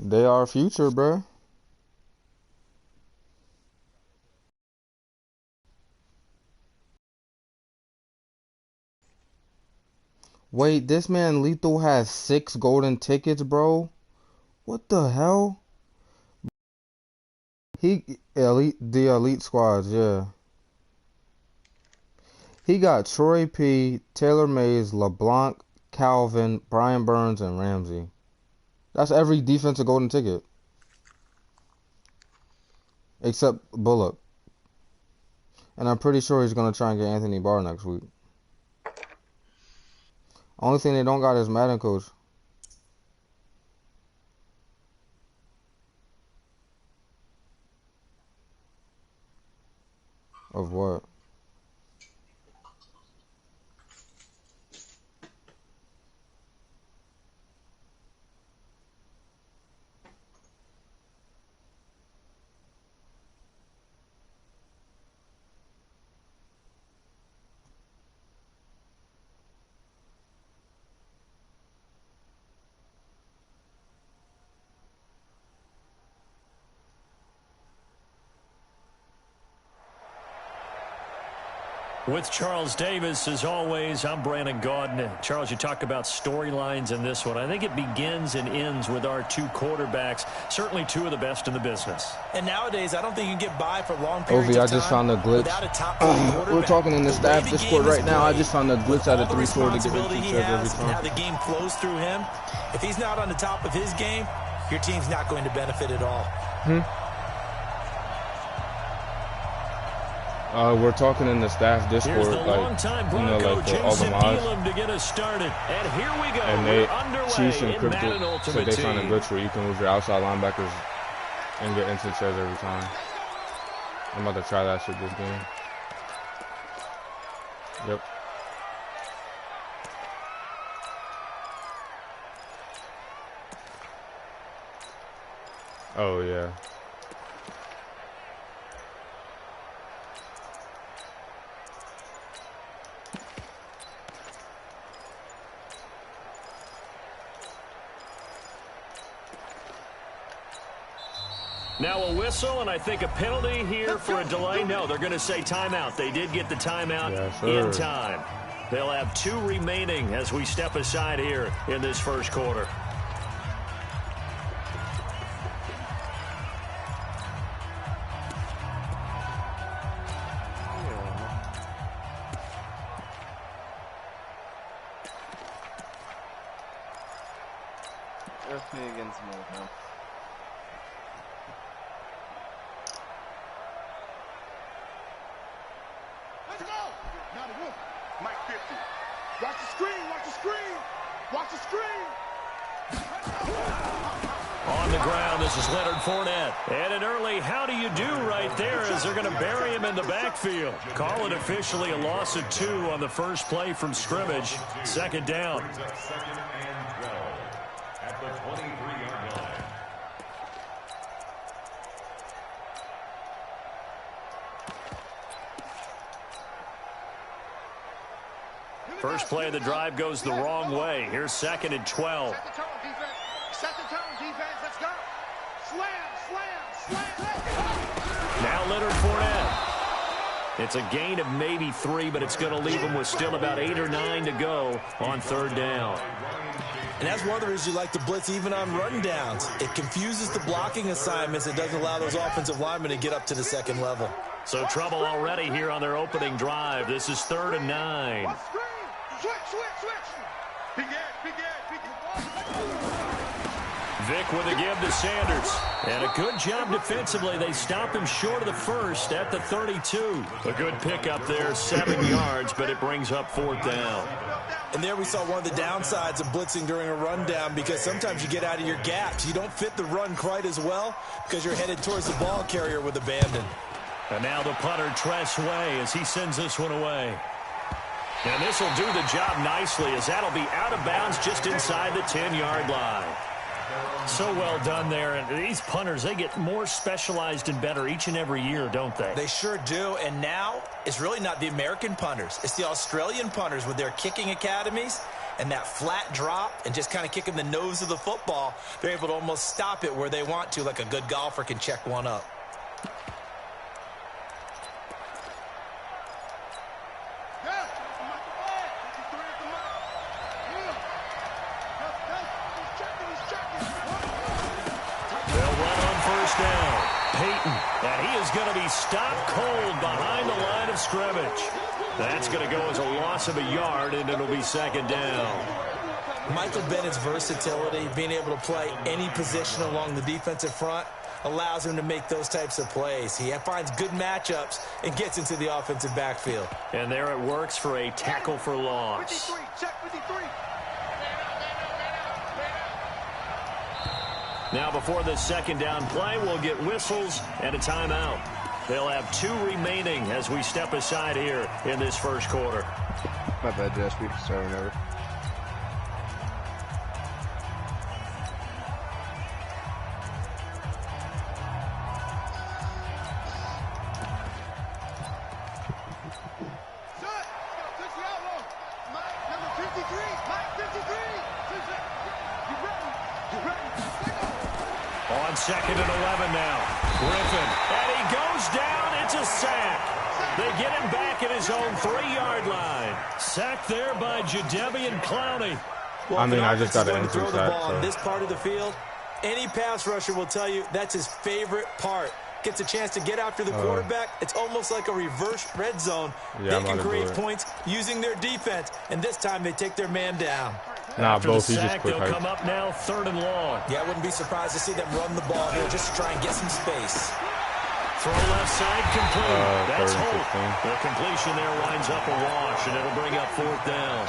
They are future, bruh. Wait, this man Lethal has 6 golden tickets, bro. What the hell? The elite squads, yeah. He got Troy P, Taylor Mays, LeBlanc, Calvin, Brian Burns, and Ramsey. That's every defensive golden ticket. Except Bullock. And I'm pretty sure he's going to try and get Anthony Barr next week. Only thing they don't got is Madden coach. Of what? With Charles Davis, as always, I'm Brandon Gaudin. Charles, you talk about storylines in this one. I think it begins and ends with our 2 quarterbacks, certainly 2 of the best in the business. And nowadays, I don't think you can get by for long periods of time. I just found a glitch. Without a top quarterback. We're talking in the staff Discord right now. I just found a glitch out of 3-4 to get rid of every time. How the game flows through him. If he's not on the top of his game, your team's not going to benefit at all. We're talking in the staff Discord, Here's the long-time Bronco, like all the Jason mods. Elam to get us started. And here we go. And We're underway Chiefs in encrypted, Madden so Ultimate they trying to Team. glitch where you can move your outside linebackers and get instant shares every time. I'm about to try that shit this game. Yep. Oh yeah. Now a whistle, and I think a penalty here for a delay. No, they're going to say timeout. They did get the timeout in time. They'll have 2 remaining as we step aside here in this first quarter. That's me against me now. Let's go! Now the roof. Mike 50. Watch the screen, watch the screen! Watch the screen! On the ground, this is Leonard Fournette. And an early how do you do right there as they're going to bury him in the backfield. Call it officially a loss of 2 on the first play from scrimmage. Second down. Second and 12 at the 23-yard line. First play of the drive goes the wrong way. Here's second and 12. Set the tone, defense. Set the tone, defense. Let's go. Slam, slam, slam. Now Leonard Fournette. It's a gain of maybe 3, but it's going to leave them with still about 8 or 9 to go on third down. And that's one of the reasons you like to blitz even on run downs. It confuses the blocking assignments. It doesn't allow those offensive linemen to get up to the second level. So trouble already here on their opening drive. This is 3rd and 9. Switch, switch, switch. Big Ed, big Ed, big Ed. Vic with a give to Sanders. And a good job defensively. They stop him short of the first at the 32. A good pickup there, 7 yards, but it brings up 4th down. And there we saw one of the downsides of blitzing during a rundown, because sometimes you get out of your gaps. You don't fit the run quite as well because you're headed towards the ball carrier with abandon. And now the punter, Tress Way, as he sends this one away. And this will do the job nicely, as that'll be out of bounds just inside the 10-yard line. So well done there. And these punters, they get more specialized and better each and every year, don't they? They sure do. And now it's really not the American punters. It's the Australian punters with their kicking academies. and that flat drop and just kind of kicking the nose of the football, they're able to almost stop it where they want to, like a good golfer can check one up. And he is going to be stopped cold behind the line of scrimmage. That's going to go as a loss of a yard, and it'll be second down. Michael Bennett's versatility, being able to play any position along the defensive front, allows him to make those types of plays. He finds good matchups and gets into the offensive backfield. And there it works for a tackle for loss. 53, check 53. Now before the second down play, we'll get whistles and a timeout. They'll have 2 remaining as we step aside here in this first quarter. My bad, Josh. We started over. On second and 11 now. Griffin. And he goes down. It's a sack. They get him back at his own 3-yard line. Sacked there by Jadeveon Clowney. Well, I mean, I just got an entry throw the sack. ball So. on this part of the field. Any pass rusher will tell you that's his favorite part. Gets a chance to get after the quarterback. It's almost like a reverse red zone. Yeah, they can create points using their defense, and this time they take their man down. Nah, After both. the He just sack, quick they'll hype. come up now 3rd and long. Yeah, I wouldn't be surprised to see them run the ball here just to try and get some space. Throw left side complete. That's 3rd and Holt. 16. The completion there winds up a wash, and it'll bring up 4th down.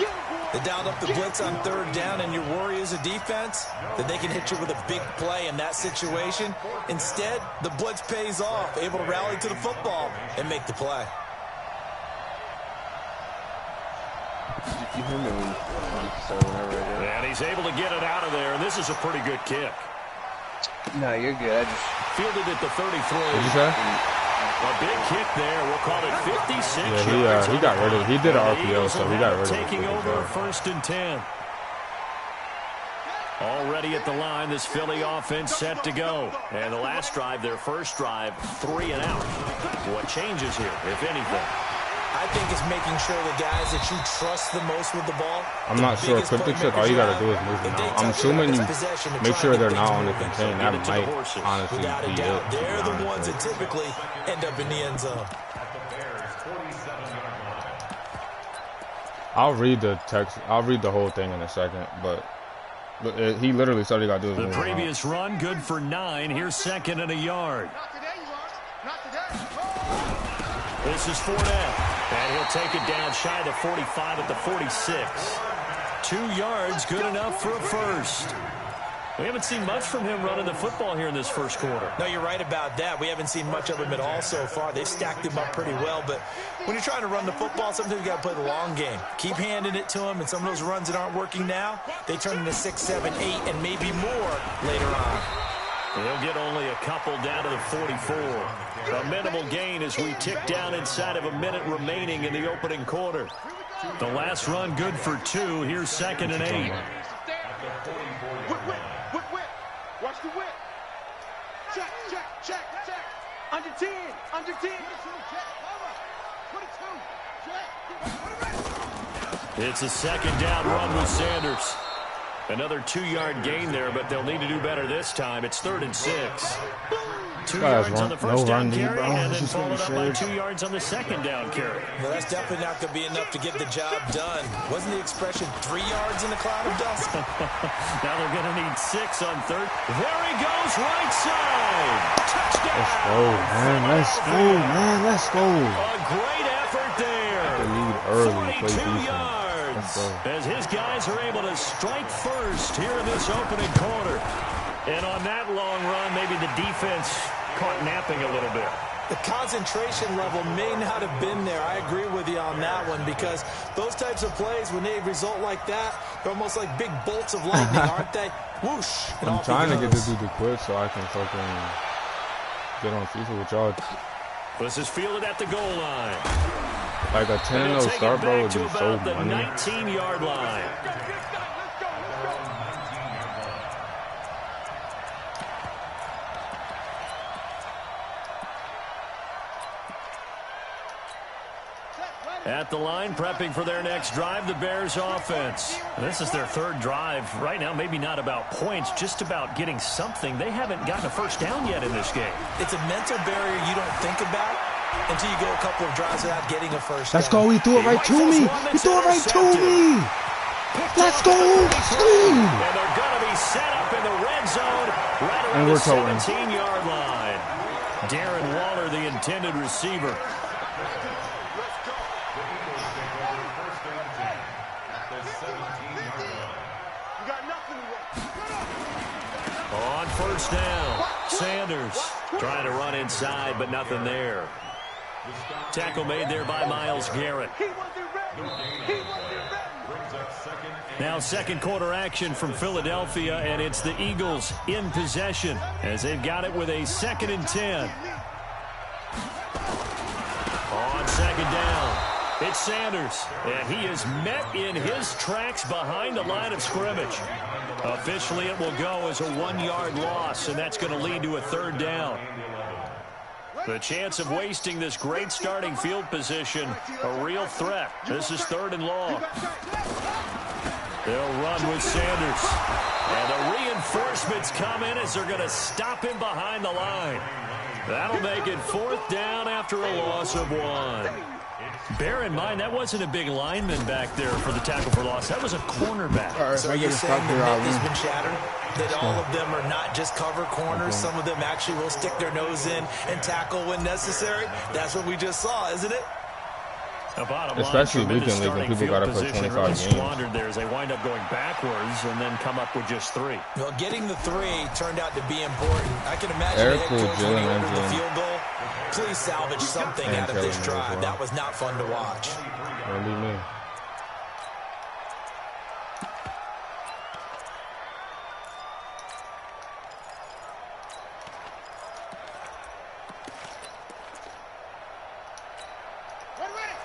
They dialed up the blitz on 3rd down, and your worry as a defense that they can hit you with a big play in that situation. Instead, the blitz pays off, able to rally to the football and make the play. You hear me when you start whenever I do. And he's able to get it out of there, and this is a pretty good kick. No, you're good. I just Fielded at the 33. What'd you say? A big kick there. We'll call it 56 Yeah, he got rid of. He did an RPO, so he got rid of it. Taking over 1st and 10. Already at the line, this Philly offense set to go. And the last drive, their first drive, 3 and out. What changes here, if anything? I think it's making sure the guys that you trust the most with the ball. I'm not sure. Cryptic said all you gotta do is move them out. I'm assuming you make sure they're not on the contain. That might honestly Without a be doubt, it. they're the ones that typically end up in the end zone. I'll read the text. I'll read the whole thing in a second, but he literally said all you gotta do is The move them out. previous run, good for 9. Here's 2nd and a yard. Not today, you are. Not today. This is Fournette. And he'll take it down shy of the 45 at the 46. 2 yards, good enough for a first. We haven't seen much from him running the football here in this first quarter. No, you're right about that. We haven't seen much of him at all so far. They've stacked him up pretty well, but when you're trying to run the football, sometimes you got to play the long game. Keep handing it to him, and some of those runs that aren't working now, they turn into 6, 7, 8, and maybe more later on. He'll get only a couple down to the 44. A minimal gain as we tick down inside of a minute remaining in the opening quarter. The last run good for 2. Here's 2nd and 8. Whip. Watch the whip. Check. Under 10. Under 10. 22. It's a 2nd down run with Sanders. Another 2-yard gain there, but they'll need to do better this time. It's 3rd and 6. 2 yards on the first down carry, and then followed up by 2 yards on the second down carry. Well, that's definitely not going to be enough to get the job done. Wasn't the expression 3 yards in a cloud of dust? Now they're going to need 6 on 3rd. There he goes, right side. Touchdown. Let's go. A great effort there. The lead early, play 42 defense. yards. As his guys are able to strike first here in this opening quarter. And on that long run, maybe the defense caught napping a little bit. The concentration level may not have been there. I agree with you on that one, because those types of plays, when they result like that, they're almost like big bolts of lightning, aren't they? Whoosh. I'm trying to get this dude to quit so I can fucking get on FIFA with y'all. This is fielded at the goal line. Like a 10-0 start, bro, would be so the money. 19-yard line. At the line, prepping for their next drive, the Bears offense. This is their third drive. Right now, maybe not about points, just about getting something. They haven't gotten a first down yet in this game. It's a mental barrier you don't think about until you go a couple of drives without getting a first down. Let's go. He threw it right to me. He threw it right to me. Let's go. And they're going to be set up in the red zone right around the 17-yard line. Darren Waller, the intended receiver. On first down, Sanders trying to run inside, but nothing there. Tackle made there by Myles Garrett. Now second quarter action from Philadelphia, and it's the Eagles in possession as they've got it with a 2nd and 10. On second down, it's Sanders, and he is met in his tracks behind the line of scrimmage. Officially, it will go as a 1-yard loss, and that's going to lead to a 3rd down. The chance of wasting this great starting field position, a real threat. This is 3rd and long. They'll run with Sanders. And the reinforcements come in as they're going to stop him behind the line. That'll make it 4th down after a loss of 1. Bear in mind, that wasn't a big lineman back there for the tackle for loss. That was a cornerback. So you're saying the myth has been shattered? That all of them are not just cover corners? Some of them actually will stick their nose in and tackle when necessary? That's what we just saw, isn't it? Especially weekend league when people got to play 25 games. Squandered there as they wind up going backwards and then come up with just 3. Well, getting the 3 turned out to be important. I can imagine the head coach when he ordered the field goal. Please salvage something out of this drive. That was not fun to watch. Don't be me.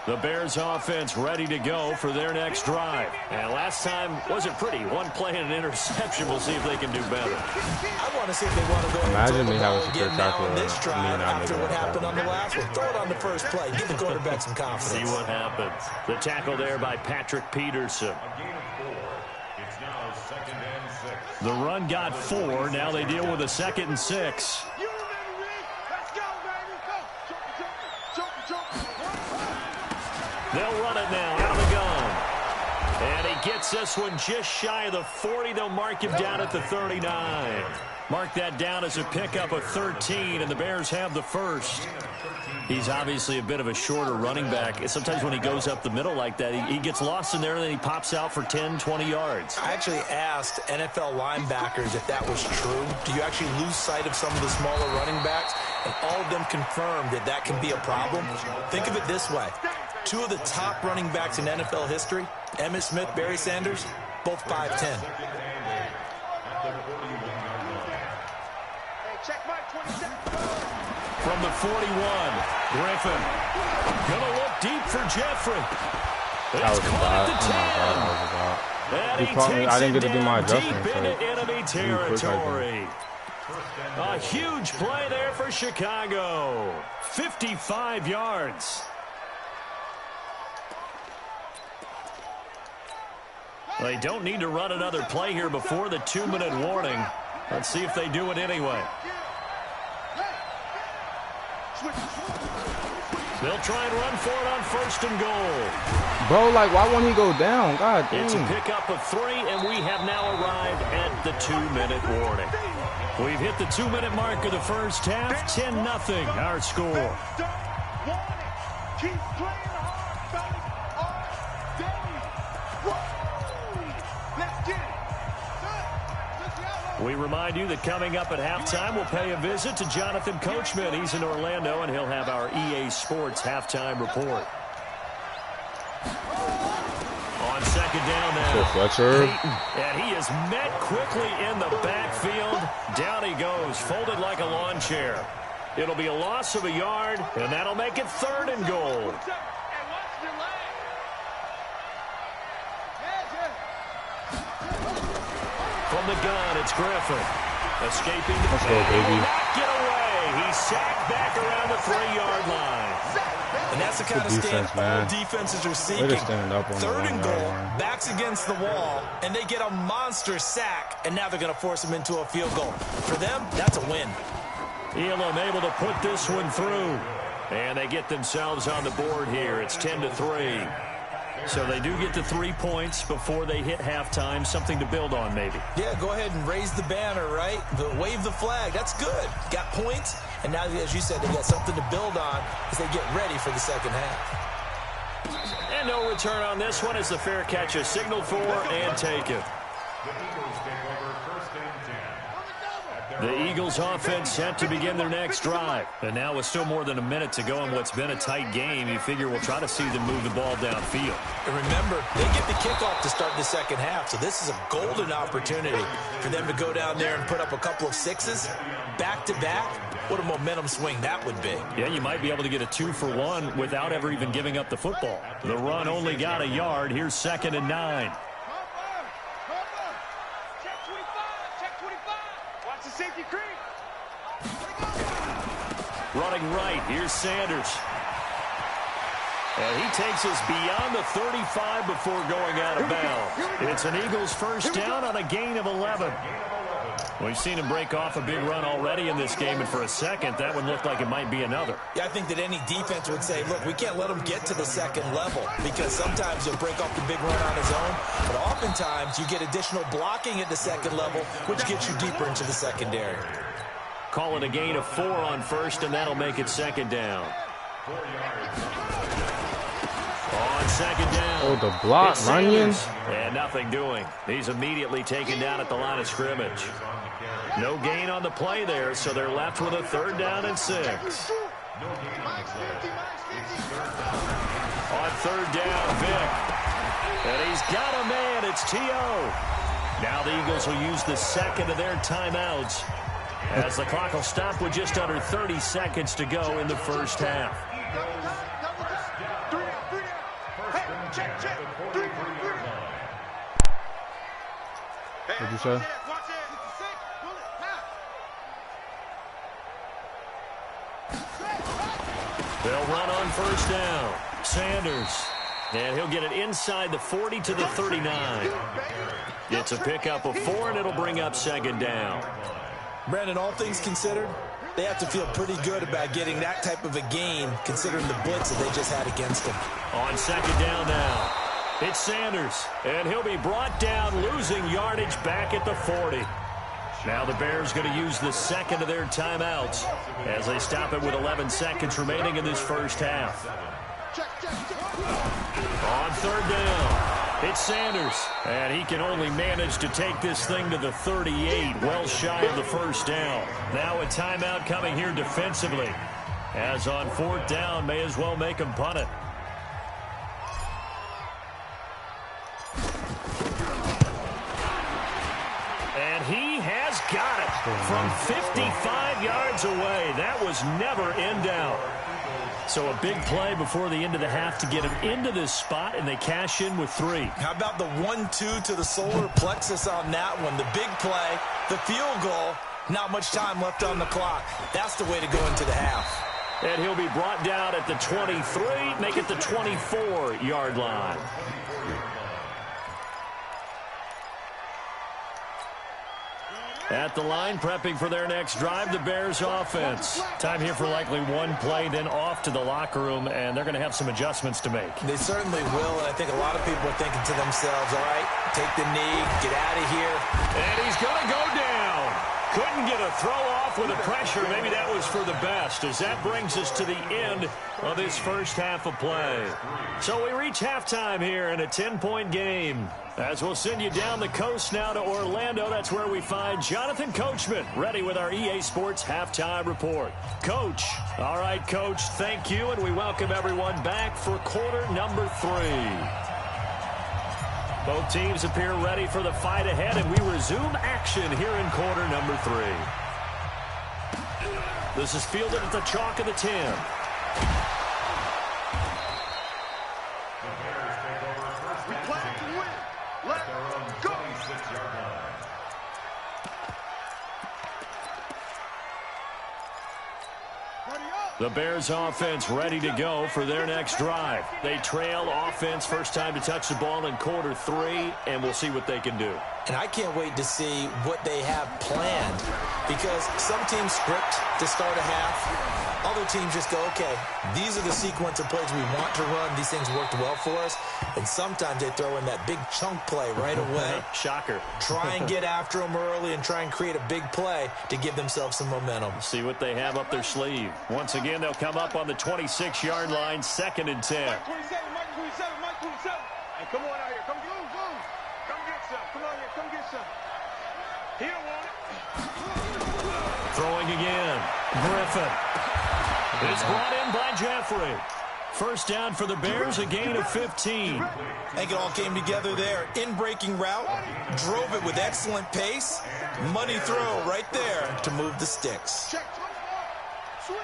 The Bears offense ready to go for their next drive. And last time wasn't pretty. One play and an interception. We'll see if they can do better. I want to see if they want to go imagine me having a again now on this tackle drive after what happened on the last one. Throw it on the first play. Give the quarterback some confidence. See what happens. The tackle there by Patrick Peterson. The run got 4. Now they deal with a 2nd and 6. They'll run it now out of the gun. And he gets this one just shy of the 40. They'll mark him down at the 39. Mark that down as a pickup of 13, and the Bears have the first. He's obviously a bit of a shorter running back. Sometimes when he goes up the middle like that, he gets lost in there, and then he pops out for 10, 20 yards. I actually asked NFL linebackers if that was true. Do you actually lose sight of some of the smaller running backs? And all of them confirmed that that can be a problem. Think of it this way. 2 of the top running backs in NFL history, Emmitt Smith, Barry Sanders, both 5'10". From the 41, Griffin. Gonna look deep for Jeffrey. That was a bot. Oh my God, that was a bot. He caught me. I didn't get to do my adjustment. Deep into enemy territory. A huge play there for Chicago. 55 yards. They don't need to run another play here before the 2-minute warning. Let's see if they do it anyway. They'll try and run for it on 1st and goal. Bro, like, why won't he go down? God damn. It's a pickup of 3, and we have now arrived at the 2-minute warning. We've hit the 2-minute mark of the first half. 10-0, our score. We remind you that coming up at halftime, we'll pay a visit to Jonathan Coachman. He's in Orlando, and he'll have our EA Sports halftime report. On 2nd down now, Fletcher. Peyton, and he is met quickly in the backfield. Down he goes, folded like a lawn chair. It'll be a loss of a yard, and that'll make it 3rd and goal. From the gun, it's Griffin. Escaping. Let's go, baby. Not get away. He's sacked back around the 3-yard line. And that's the kind of stand all defenses are seeking. Third and goal, backs against the wall, and they get a monster sack, and now they're going to force them into a field goal. For them, that's a win. Elam able to put this one through. And they get themselves on the board here. It's 10-3. So they do get to 3 points before they hit halftime. Something to build on, maybe. Yeah, go ahead and raise the banner, right? Wave the flag. That's good. Got points. And now, as you said, they got something to build on as they get ready for the second half. And no return on this one as the fair catch is signaled for and taken. The Eagles offense set to begin their next drive. And now with still more than a minute to go in what's been a tight game, you figure we'll try to see them move the ball downfield. And remember, they get the kickoff to start the second half, so this is a golden opportunity for them to go down there and put up a couple of sixes back-to-back. What a momentum swing that would be. Yeah, you might be able to get a 2-for-1 without ever even giving up the football. The run only got a yard. Here's 2nd and 9. Running right, here's Sanders. And he takes us beyond the 35 before going out of bounds. It's an Eagles first down on a gain of 11. We've seen him break off a big run already in this game, and for a second, that one looked like it might be another. Yeah, I think that any defense would say, look, we can't let him get to the second level because sometimes he'll break off the big run on his own, but oftentimes you get additional blocking at the second level, which gets you deeper into the secondary. Call it a gain of 4 on first, and that'll make it 2nd down. On 2nd down. Oh, the block, Runyon. And nothing doing. He's immediately taken down at the line of scrimmage. No gain on the play there, so they're left with a 3rd down and 6. On 3rd down, Vick. And he's got a man. It's T.O. Now the Eagles will use the second of their timeouts as the clock will stop with just under 30 seconds to go in the first half. What'd you say? They'll run on first down. Sanders. And he'll get it inside the 40 to the 39. It's a pickup of 4, and it'll bring up 2nd down. Brandon, all things considered, they have to feel pretty good about getting that type of a gain considering the blitz that they just had against them. On 2nd down now, it's Sanders, and he'll be brought down, losing yardage back at the 40. Now the Bears going to use the second of their timeouts as they stop it with 11 seconds remaining in this first half. On 3rd down. It's Sanders, and he can only manage to take this thing to the 38, well shy of the first down. Now a timeout coming here defensively, as on 4th down, may as well make him punt it. And he has got it from 55 yards away. That was never in doubt. So a big play before the end of the half to get him into this spot, and they cash in with 3. How about the 1-2 to the solar plexus on that one? The big play, the field goal, not much time left on the clock. That's the way to go into the half. And he'll be brought down at the 23, make it the 24-yard line. At the line, prepping for their next drive, the Bears offense. Time here for likely one play, then off to the locker room, and they're going to have some adjustments to make. They certainly will, and I think a lot of people are thinking to themselves, all right, take the knee, get out of here. And he's going to go down. Couldn't get a throw off with the pressure. Maybe that was for the best, as that brings us to the end of this first half of play. So we reach halftime here in a 10-point game. As we'll send you down the coast now to Orlando, that's where we find Jonathan Coachman, ready with our EA Sports Halftime Report. Coach. All right, Coach, thank you, and we welcome everyone back for quarter number 3. Both teams appear ready for the fight ahead, and we resume action here in quarter number 3. This is fielded at the chalk of the 10. The Bears offense ready to go for their next drive. They trail offense first time to touch the ball in quarter 3, and we'll see what they can do. And I can't wait to see what they have planned, because some teams script to start a half. Other teams just go, okay, these are the sequence of plays we want to run. These things worked well for us. And sometimes they throw in that big chunk play right away. Shocker. Try and get after them early and try and create a big play to give themselves some momentum. See what they have up their sleeve. Once again, they'll come up on the 26-yard line, 2nd and 10. Mike 27, Mike 27, Mike 27. Hey, come on out here. Come get some. Come on here. Come get some. He don't want it. Throwing again. Griffin. It's brought in by Jeffrey. First down for the Bears, a gain of 15. I think it all came together there. In-breaking route, drove it with excellent pace. Money throw right there to move the sticks. Check. Switch.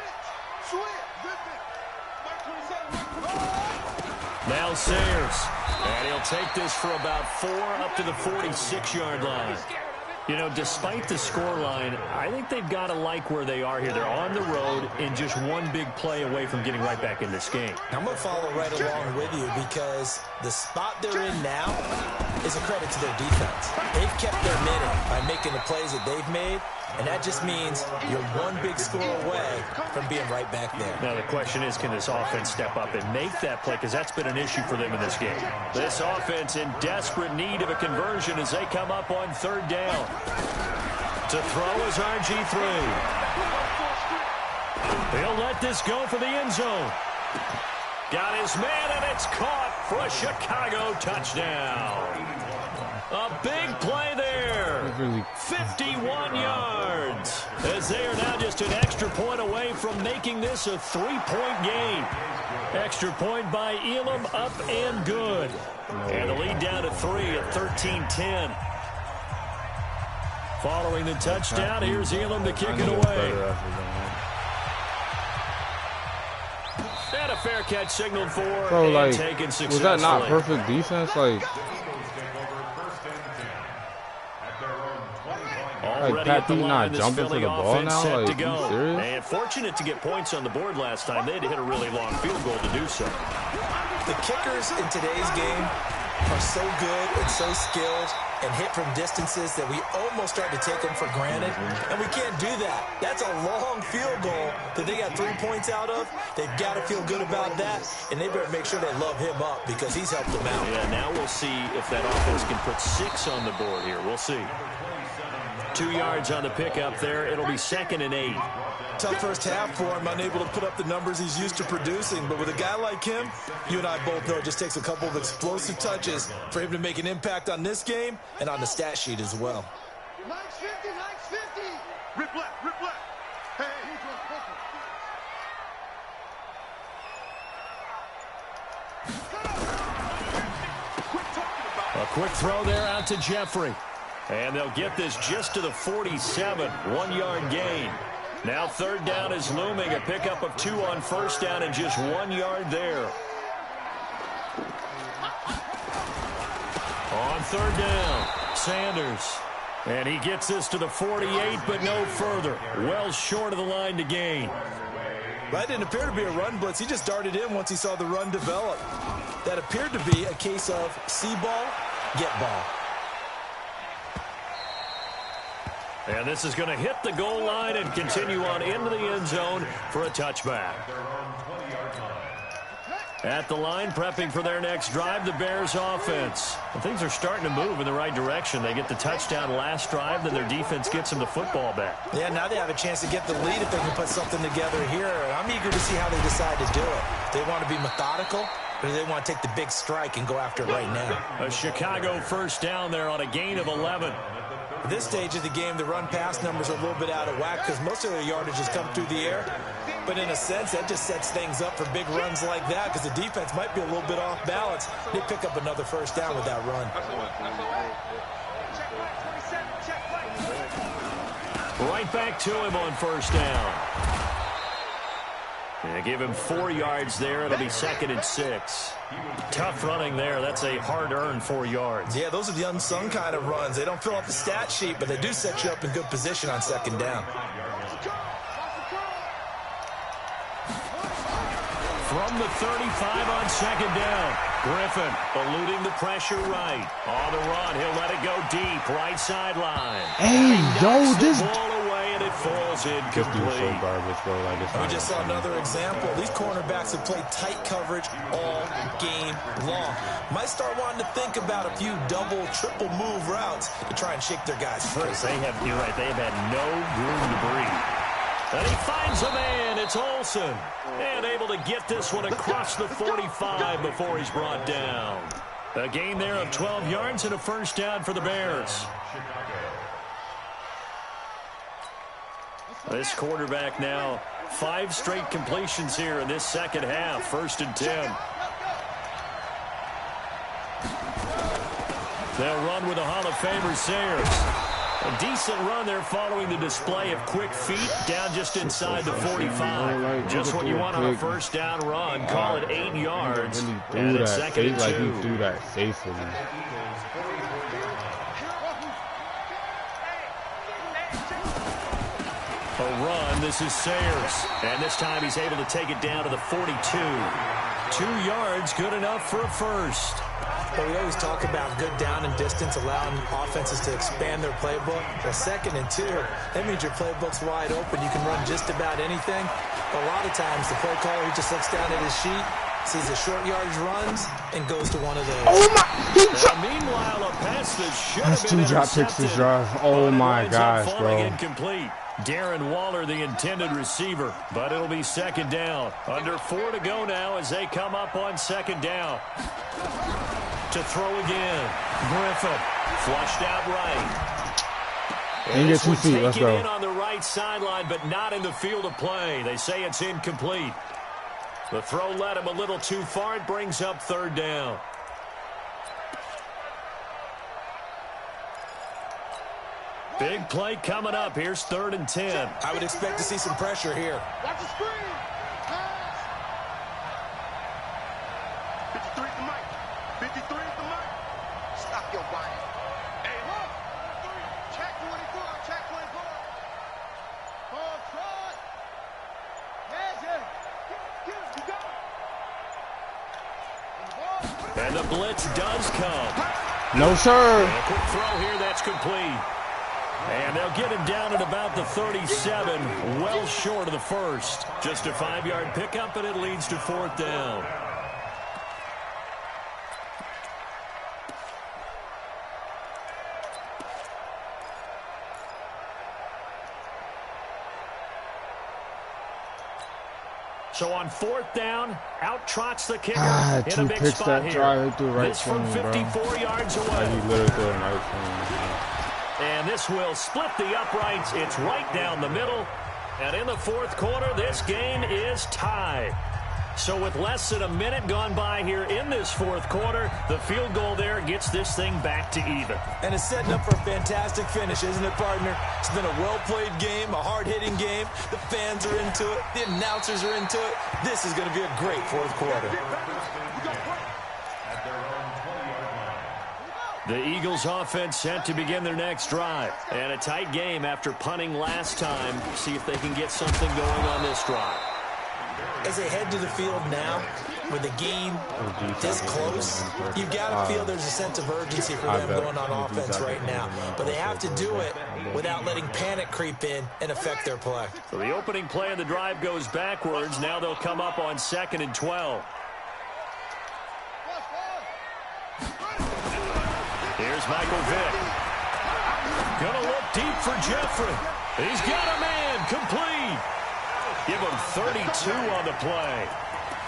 Now Sayers. And he'll take this for about 4 up to the 46-yard line. You know, despite the scoreline, I think they've got to like where they are here. They're on the road and just one big play away from getting right back in this game. I'm going to follow right along with you, because the spot they're in now is a credit to their defense. They've kept their minute by making the plays that they've made, and that just means you're one big score away from being right back there. Now the question is, can this offense step up and make that play? Because that's been an issue for them in this game. This offense in desperate need of a conversion as they come up on 3rd down. To throw is RG3. He'll let this go for the end zone. Got his man, and it's caught for a Chicago touchdown. A big play there. 51 yards. As they are now just an extra point away from making this a 3-point game. Extra point by Elam, up and good. And the lead down to 3 at 13-10. Following the touchdown, here's Elam to kick it away. And a fair catch signaled for, Bro, like, taken successfully. was that not perfect defense? Like Pat Pete not jumping for the ball now? Like, are you serious? And fortunate to get points on the board last time. They had to hit a really long field goal to do so. The kickers in today's game are so good and so skilled and hit from distances that we almost start to take them for granted, and we can't do that. That's a long field goal that they got 3 points out of. They've got to feel good about that, and they better make sure they love him up, because he's helped them out. Yeah, now we'll see if that offense can put 6 on the board here. We'll see. 2 yards on the pickup there. It'll be 2nd and 8. Tough first half for him, unable to put up the numbers he's used to producing. But with a guy like him, you and I both know it just takes a couple of explosive touches for him to make an impact on this game and on the stat sheet as well. Nice 50. Rip left. Hey, A quick throw there out to Jeffrey. And they'll get this just to the 47. 1-yard gain. Now 3rd down is looming. A pickup of 2 on 1st down and just 1 yard there. On 3rd down, Sanders. And he gets this to the 48, but no further. Well short of the line to gain. That didn't appear to be a run blitz. He just darted in once he saw the run develop. That appeared to be a case of see ball, get ball. And this is going to hit the goal line and continue on into the end zone for a touchback. At the line, prepping for their next drive, the Bears offense. And things are starting to move in the right direction. They get the touchdown last drive, then their defense gets them the football back. Yeah, now they have a chance to get the lead if they can put something together here. And I'm eager to see how they decide to do it. They want to be methodical, or do they want to take the big strike and go after it right now? A Chicago first down there on a gain of 11. At this stage of the game, the run-pass numbers are a little bit out of whack because most of their yardage has come through the air. But in a sense, that just sets things up for big runs like that because the defense might be a little bit off balance. They pick up another first down with that run. Right back to him on first down. They give him 4 yards there. It'll be 2nd and 6. Tough running there. That's a hard-earned 4 yards. Yeah, those are the unsung kind of runs. They don't fill out the stat sheet, but they do set you up in good position on 2nd down. from the 35 on second down. Griffin eluding the pressure right. On the run, he'll let it go deep, right sideline. Hey, yo, this ball away and it falls incomplete. So garbage, bro. Like, We just saw another example. These cornerbacks have played tight coverage all game long. Might start wanting to think about a few double, triple move routes to try and shake their guys free. You're right, they have had no room to breathe. And he finds a man. It's Olsen. And able to get this one across the 45 before he's brought down. A gain there of 12 yards and a first down for the Bears. This quarterback now 5 straight completions here in this second half. 1st and 10. They'll run with the Hall of Famer Sayers. A decent run there following the display of quick feet down just inside the 45. Just what you want on a first down run. Call it 8 yards. And it's 2nd and 2. Like he threw that safely. A run. This is Sayers. And this time he's able to take it down to the 42. 2 yards, good enough for a first. But we always talk about good down and distance, allowing offenses to expand their playbook. Well, 2nd and 2, that means your playbook's wide open. You can run just about anything. But a lot of times, the play caller, he just looks down at his sheet, sees the short yardage runs, and goes to one of those. Oh, my! Meanwhile, a pass that should have That's been 2 drop picks this drive. Oh, my gosh, bro. Incomplete. Darren Waller, the intended receiver, but it'll be 2nd down. Under 4 to go now as they come up on 2nd down. To throw again. Griffin flushed out right. And get 2 feet. Let's go. In on the right sideline, but not in the field of play. They say it's incomplete. The throw led him a little too far. It brings up 3rd down. Big play coming up. Here's 3rd and 10. I would expect to see some pressure here. Watch the screen. 53 at the mic. 53 at the mic. Stop your whining. Hey, look. Check 24. Check 24. Hold short. Measure. Get it. You got it. And the blitz does come. No, sir. And a quick throw here. That's complete. And they'll get him down at about the 37, well short of the first. Just a 5-yard pickup, and it leads to 4th down. So on 4th down, out trots the kicker in a big spot here. Right this from 54 yards away. Like he literally threw a right. And this will split the uprights. It's right down the middle. And in the 4th quarter, this game is tied. So with less than a minute gone by here in this 4th quarter, the field goal there gets this thing back to even. And it's setting up for a fantastic finish, isn't it, partner? It's been a well-played game, a hard-hitting game. The fans are into it. The announcers are into it. This is going to be a great 4th quarter. The Eagles offense set to begin their next drive. And a tight game after punting last time. See if they can get something going on this drive. As they head to the field now, with the game this close, you've got to feel there's a sense of urgency for them going on offense right now. But they have to do it without letting panic creep in and affect their play. So the opening play of the drive goes backwards. Now they'll come up on 2nd and 12. Here's Michael Vick. Gonna look deep for Jeffrey. He's got a man complete. Give him 32 on the play.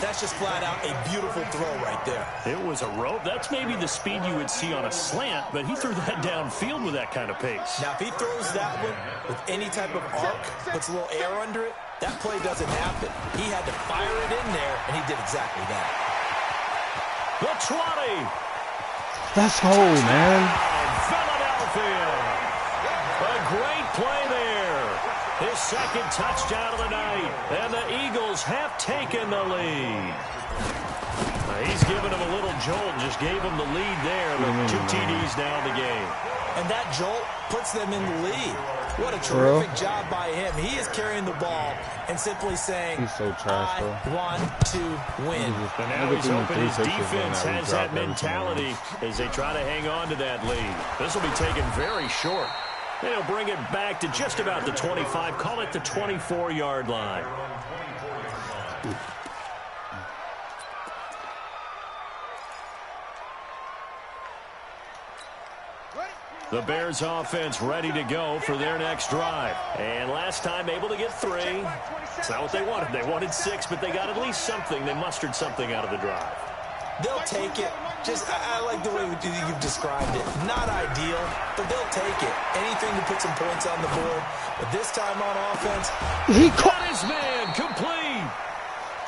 That's just flat out a beautiful throw right there. It was a rope. That's maybe the speed you would see on a slant, but he threw that downfield with that kind of pace. Now, if he throws that one with any type of arc, puts a little air under it, that play doesn't happen. He had to fire it in there, and he did exactly that. The 20. Let's go, man. Philadelphia. A great play there. His 2nd touchdown of the night. And the Eagles have taken the lead. He's given him a little jolt. Just gave him the lead there. But 2 TDs now in the game. And that jolt puts them in the lead. What a terrific job by him. He is carrying the ball and simply saying, he's so trash, bro. I want to win. And now he's hoping his defense has that mentality as they try to hang on to that lead. This will be taken very short. They'll bring it back to just about the 25. Call it the 24-yard line. The Bears offense ready to go for their next drive. And last time able to get 3. It's not what they wanted. They wanted 6, but they got at least something. They mustered something out of the drive. They'll take it. I like the way you've described it. Not ideal, but they'll take it. Anything to put some points on the board. But this time on offense, he caught his man complete.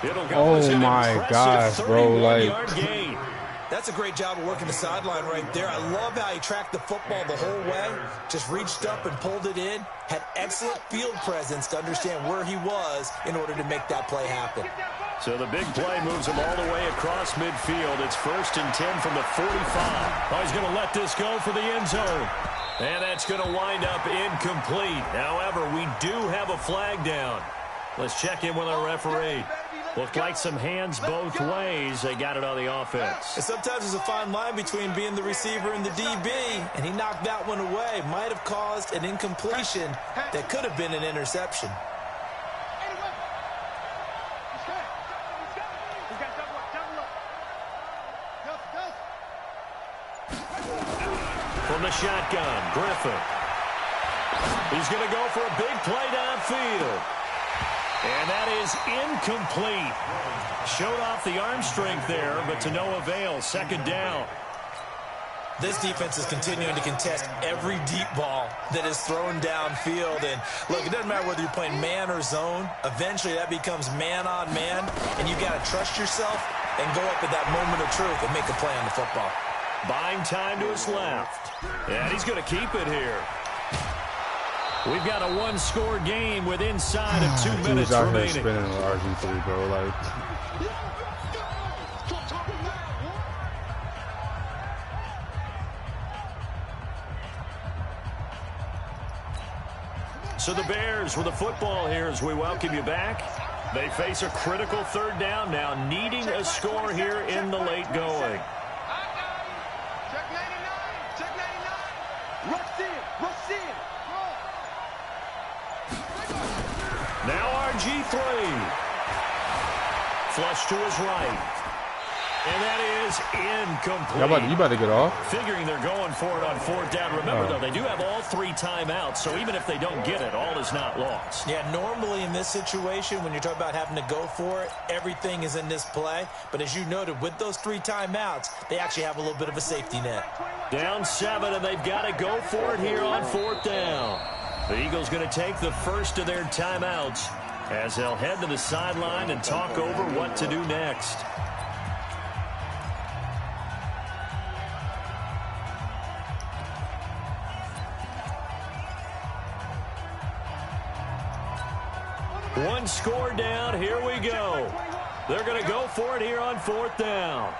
It'll go oh my gosh, bro! Like. That's a great job of working the sideline right there. I love how he tracked the football the whole way. Just reached up and pulled it in. Had excellent field presence to understand where he was in order to make that play happen. So the big play moves him all the way across midfield. It's 1st and 10 from the 45. Oh, he's going to let this go for the end zone. And that's going to wind up incomplete. However, we do have a flag down. Let's check in with our referee. Looked like some hands both ways. They got it on the offense. And sometimes there's a fine line between being the receiver and the DB, and he knocked that one away. Might have caused an incompletion that could have been an interception. From the shotgun, Griffin. He's going to go for a big play downfield. And that is incomplete. Showed off the arm strength there, but to no avail. 2nd down. This defense is continuing to contest every deep ball that is thrown downfield. And look, it doesn't matter whether you're playing man or zone. Eventually that becomes man on man, and you got to trust yourself and go up at that moment of truth and make a play on the football. Buying time to his left. And he's going to keep it here. We've got a 1-score game with inside of 2 minutes remaining. Spinning with RG3, bro. Like. So the Bears with the football here as we welcome you back. They face a critical 3rd down now, needing a score here in the late going. Check 99. Check 99. Rush in. Rush in. Now RG3. Flush to his right. And that is incomplete. You about to get off? Figuring they're going for it on 4th down. Remember, though, they do have all 3 timeouts, so even if they don't get it, all is not lost. Yeah, normally in this situation, when you're talking about having to go for it, everything is in this play. But as you noted, with those 3 timeouts, they actually have a little bit of a safety net. Down 7, and they've got to go for it here on 4th down. The Eagles going to take the first of their timeouts as they'll head to the sideline and talk over what to do next. One score down. Here we go. They're going to go for it here on 4th down.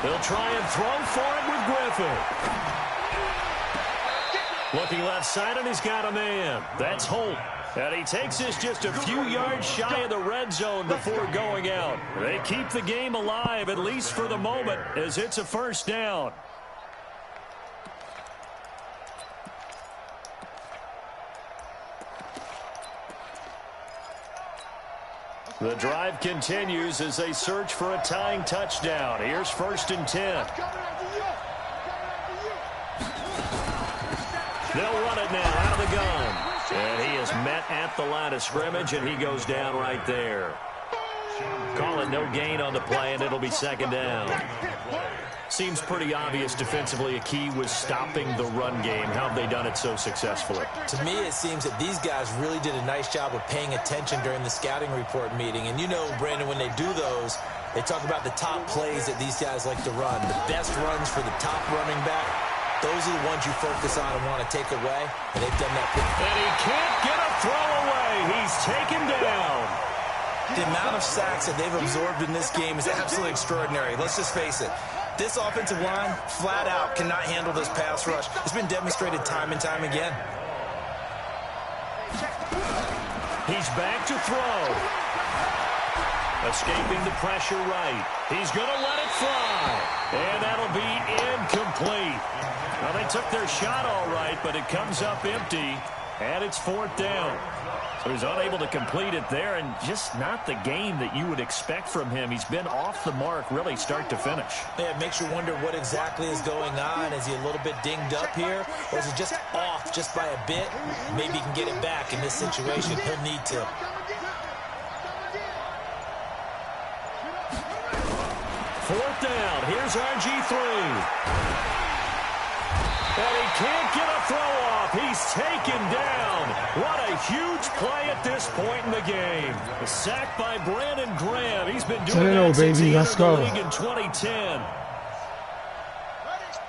They'll try and throw for it with Griffin. Looking left side, and he's got a man. That's Holt. And he takes this just a few yards shy of the red zone before going out. They keep the game alive, at least for the moment, as it's a 1st down. The drive continues as they search for a tying touchdown. Here's 1st and 10. They'll run it now out of the gun. And he is met at the line of scrimmage, and he goes down right there. Call it no gain on the play, and it'll be 2nd down. Seems pretty obvious defensively a key was stopping the run game. How have they done it so successfully? To me, it seems that these guys really did a nice job of paying attention during the scouting report meeting. And you know, Brandon, when they do those, they talk about the top plays that these guys like to run. The best runs for the top running back, those are the ones you focus on and want to take away. And they've done that. And he can't get a throw away. He's taken down. The amount of sacks that they've absorbed in this game is absolutely extraordinary. Let's just face it. This offensive line, flat out, cannot handle this pass rush. It's been demonstrated time and time again. He's back to throw. Escaping the pressure right. He's going to let it fly. And that'll be incomplete. Well, they took their shot all right, but it comes up empty. And it's 4th down. So he's unable to complete it there, and just not the game that you would expect from him. He's been off the mark really start to finish. Yeah, it makes you wonder what exactly is going on. Is he a little bit dinged up here, or is he just off just by a bit? Maybe he can get it back in this situation. He'll need to. 4th down. Here's RG3. And he can't get a throw off. He's taken down. What a huge play at this point in the game. A sack by Brandon Graham. He's been doing that since he entered the league in 2010.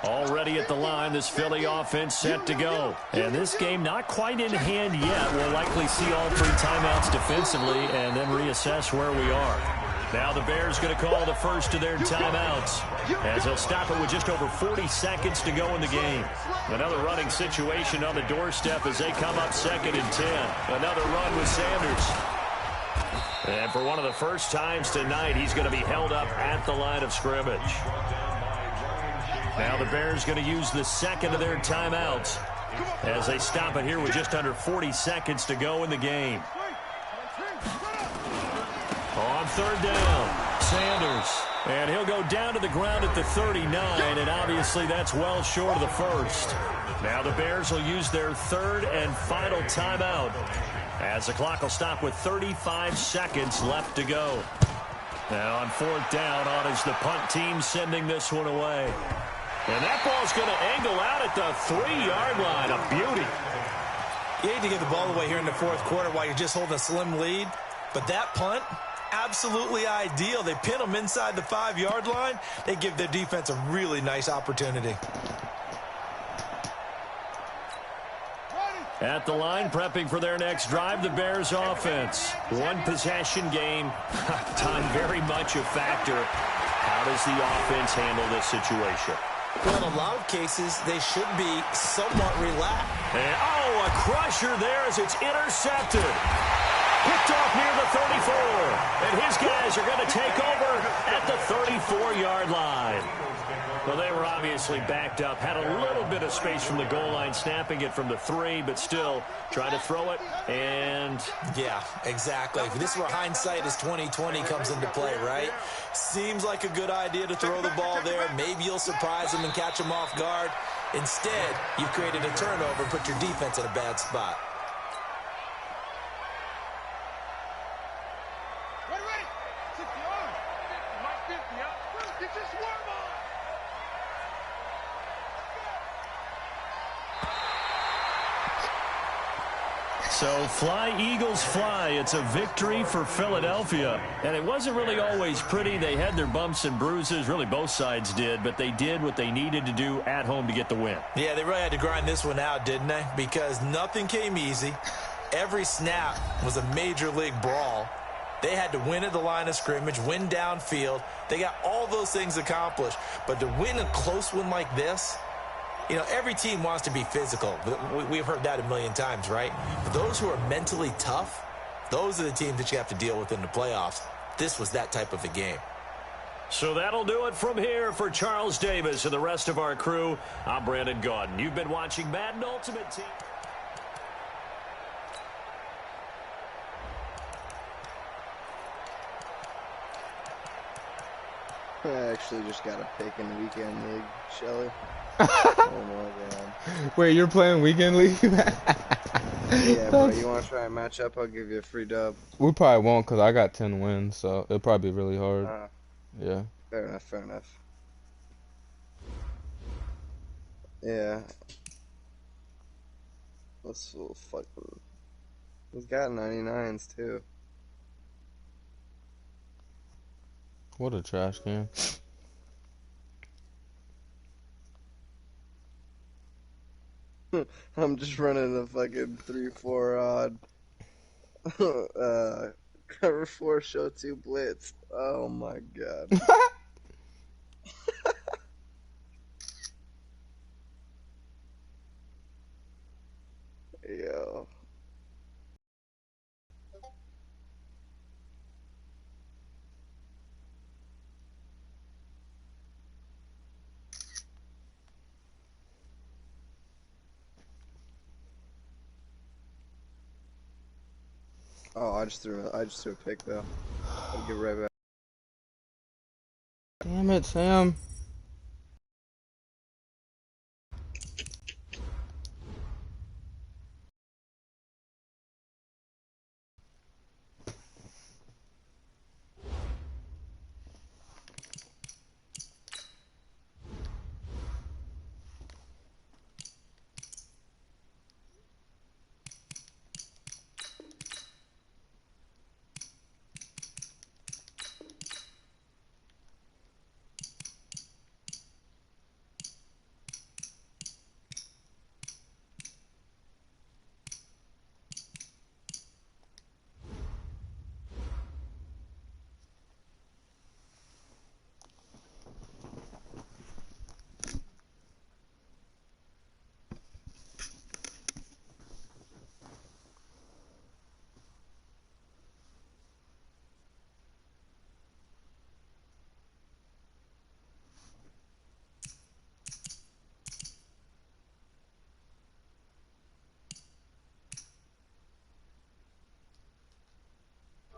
Already at the line, this Philly offense set to go. And this game not quite in hand yet. We'll likely see all 3 timeouts defensively and then reassess where we are. Now the Bears going to call the first of their timeouts as they'll stop it with just over 40 seconds to go in the game. Another running situation on the doorstep as they come up 2nd and 10. Another run with Sanders. And for one of the first times tonight, he's going to be held up at the line of scrimmage. Now the Bears going to use the second of their timeouts as they stop it here with just under 40 seconds to go in the game. On 3rd down, Sanders. And he'll go down to the ground at the 39, and obviously that's well short of the first. Now the Bears will use their 3rd and final timeout as the clock will stop with 35 seconds left to go. Now on 4th down, on is the punt team sending this one away. And that ball's going to angle out at the 3-yard line. A beauty. You hate to give the ball away here in the 4th quarter while you're just holding a slim lead, but that punt, absolutely ideal. They pin them inside the 5-yard line. They give their defense a really nice opportunity. At the line, prepping for their next drive, the Bears offense. 1 possession game. Time very much a factor. How does the offense handle this situation? Well, in a lot of cases, they should be somewhat relaxed. And, a crusher there as it's intercepted. Picked off near the 34. And his guys are going to take over at the 34-yard line. Well, they were obviously backed up. Had a little bit of space from the goal line, snapping it from the 3, but still trying to throw it. And yeah, exactly. This is where hindsight is 20/20 comes into play, right? Seems like a good idea to throw the ball there. Maybe you'll surprise them and catch them off guard. Instead, you've created a turnover and put your defense in a bad spot. So fly, Eagles, fly. It's a victory for Philadelphia. And it wasn't really always pretty. They had their bumps and bruises. Really, both sides did. But they did what they needed to do at home to get the win. Yeah, they really had to grind this one out, didn't they? Because nothing came easy. Every snap was a major league brawl. They had to win at the line of scrimmage, win downfield. They got all those things accomplished. But to win a close one like this, you know, every team wants to be physical. We've heard that a million times, right? But those who are mentally tough, those are the teams that you have to deal with in the playoffs. This was that type of a game. So that'll do it from here for Charles Davis and the rest of our crew. I'm Brandon Gaudin. You've been watching Madden Ultimate Team. I actually just got a pick in the weekend league, Shelly. Oh my god. Wait, you're playing weekend league? Yeah, bro, you want to try and match up? I'll give you a free dub. We probably won't, because I got 10 wins, so it'll probably be really hard. Yeah. Fair enough, fair enough. Yeah. Let's fuck. He's got 99s too. What a trash can. I'm just running a fucking 3-4 odd. Cover 4, show 2 blitz. Oh my god. Oh, I just threw a pick though. I'll give it right back. Damn it, Sam.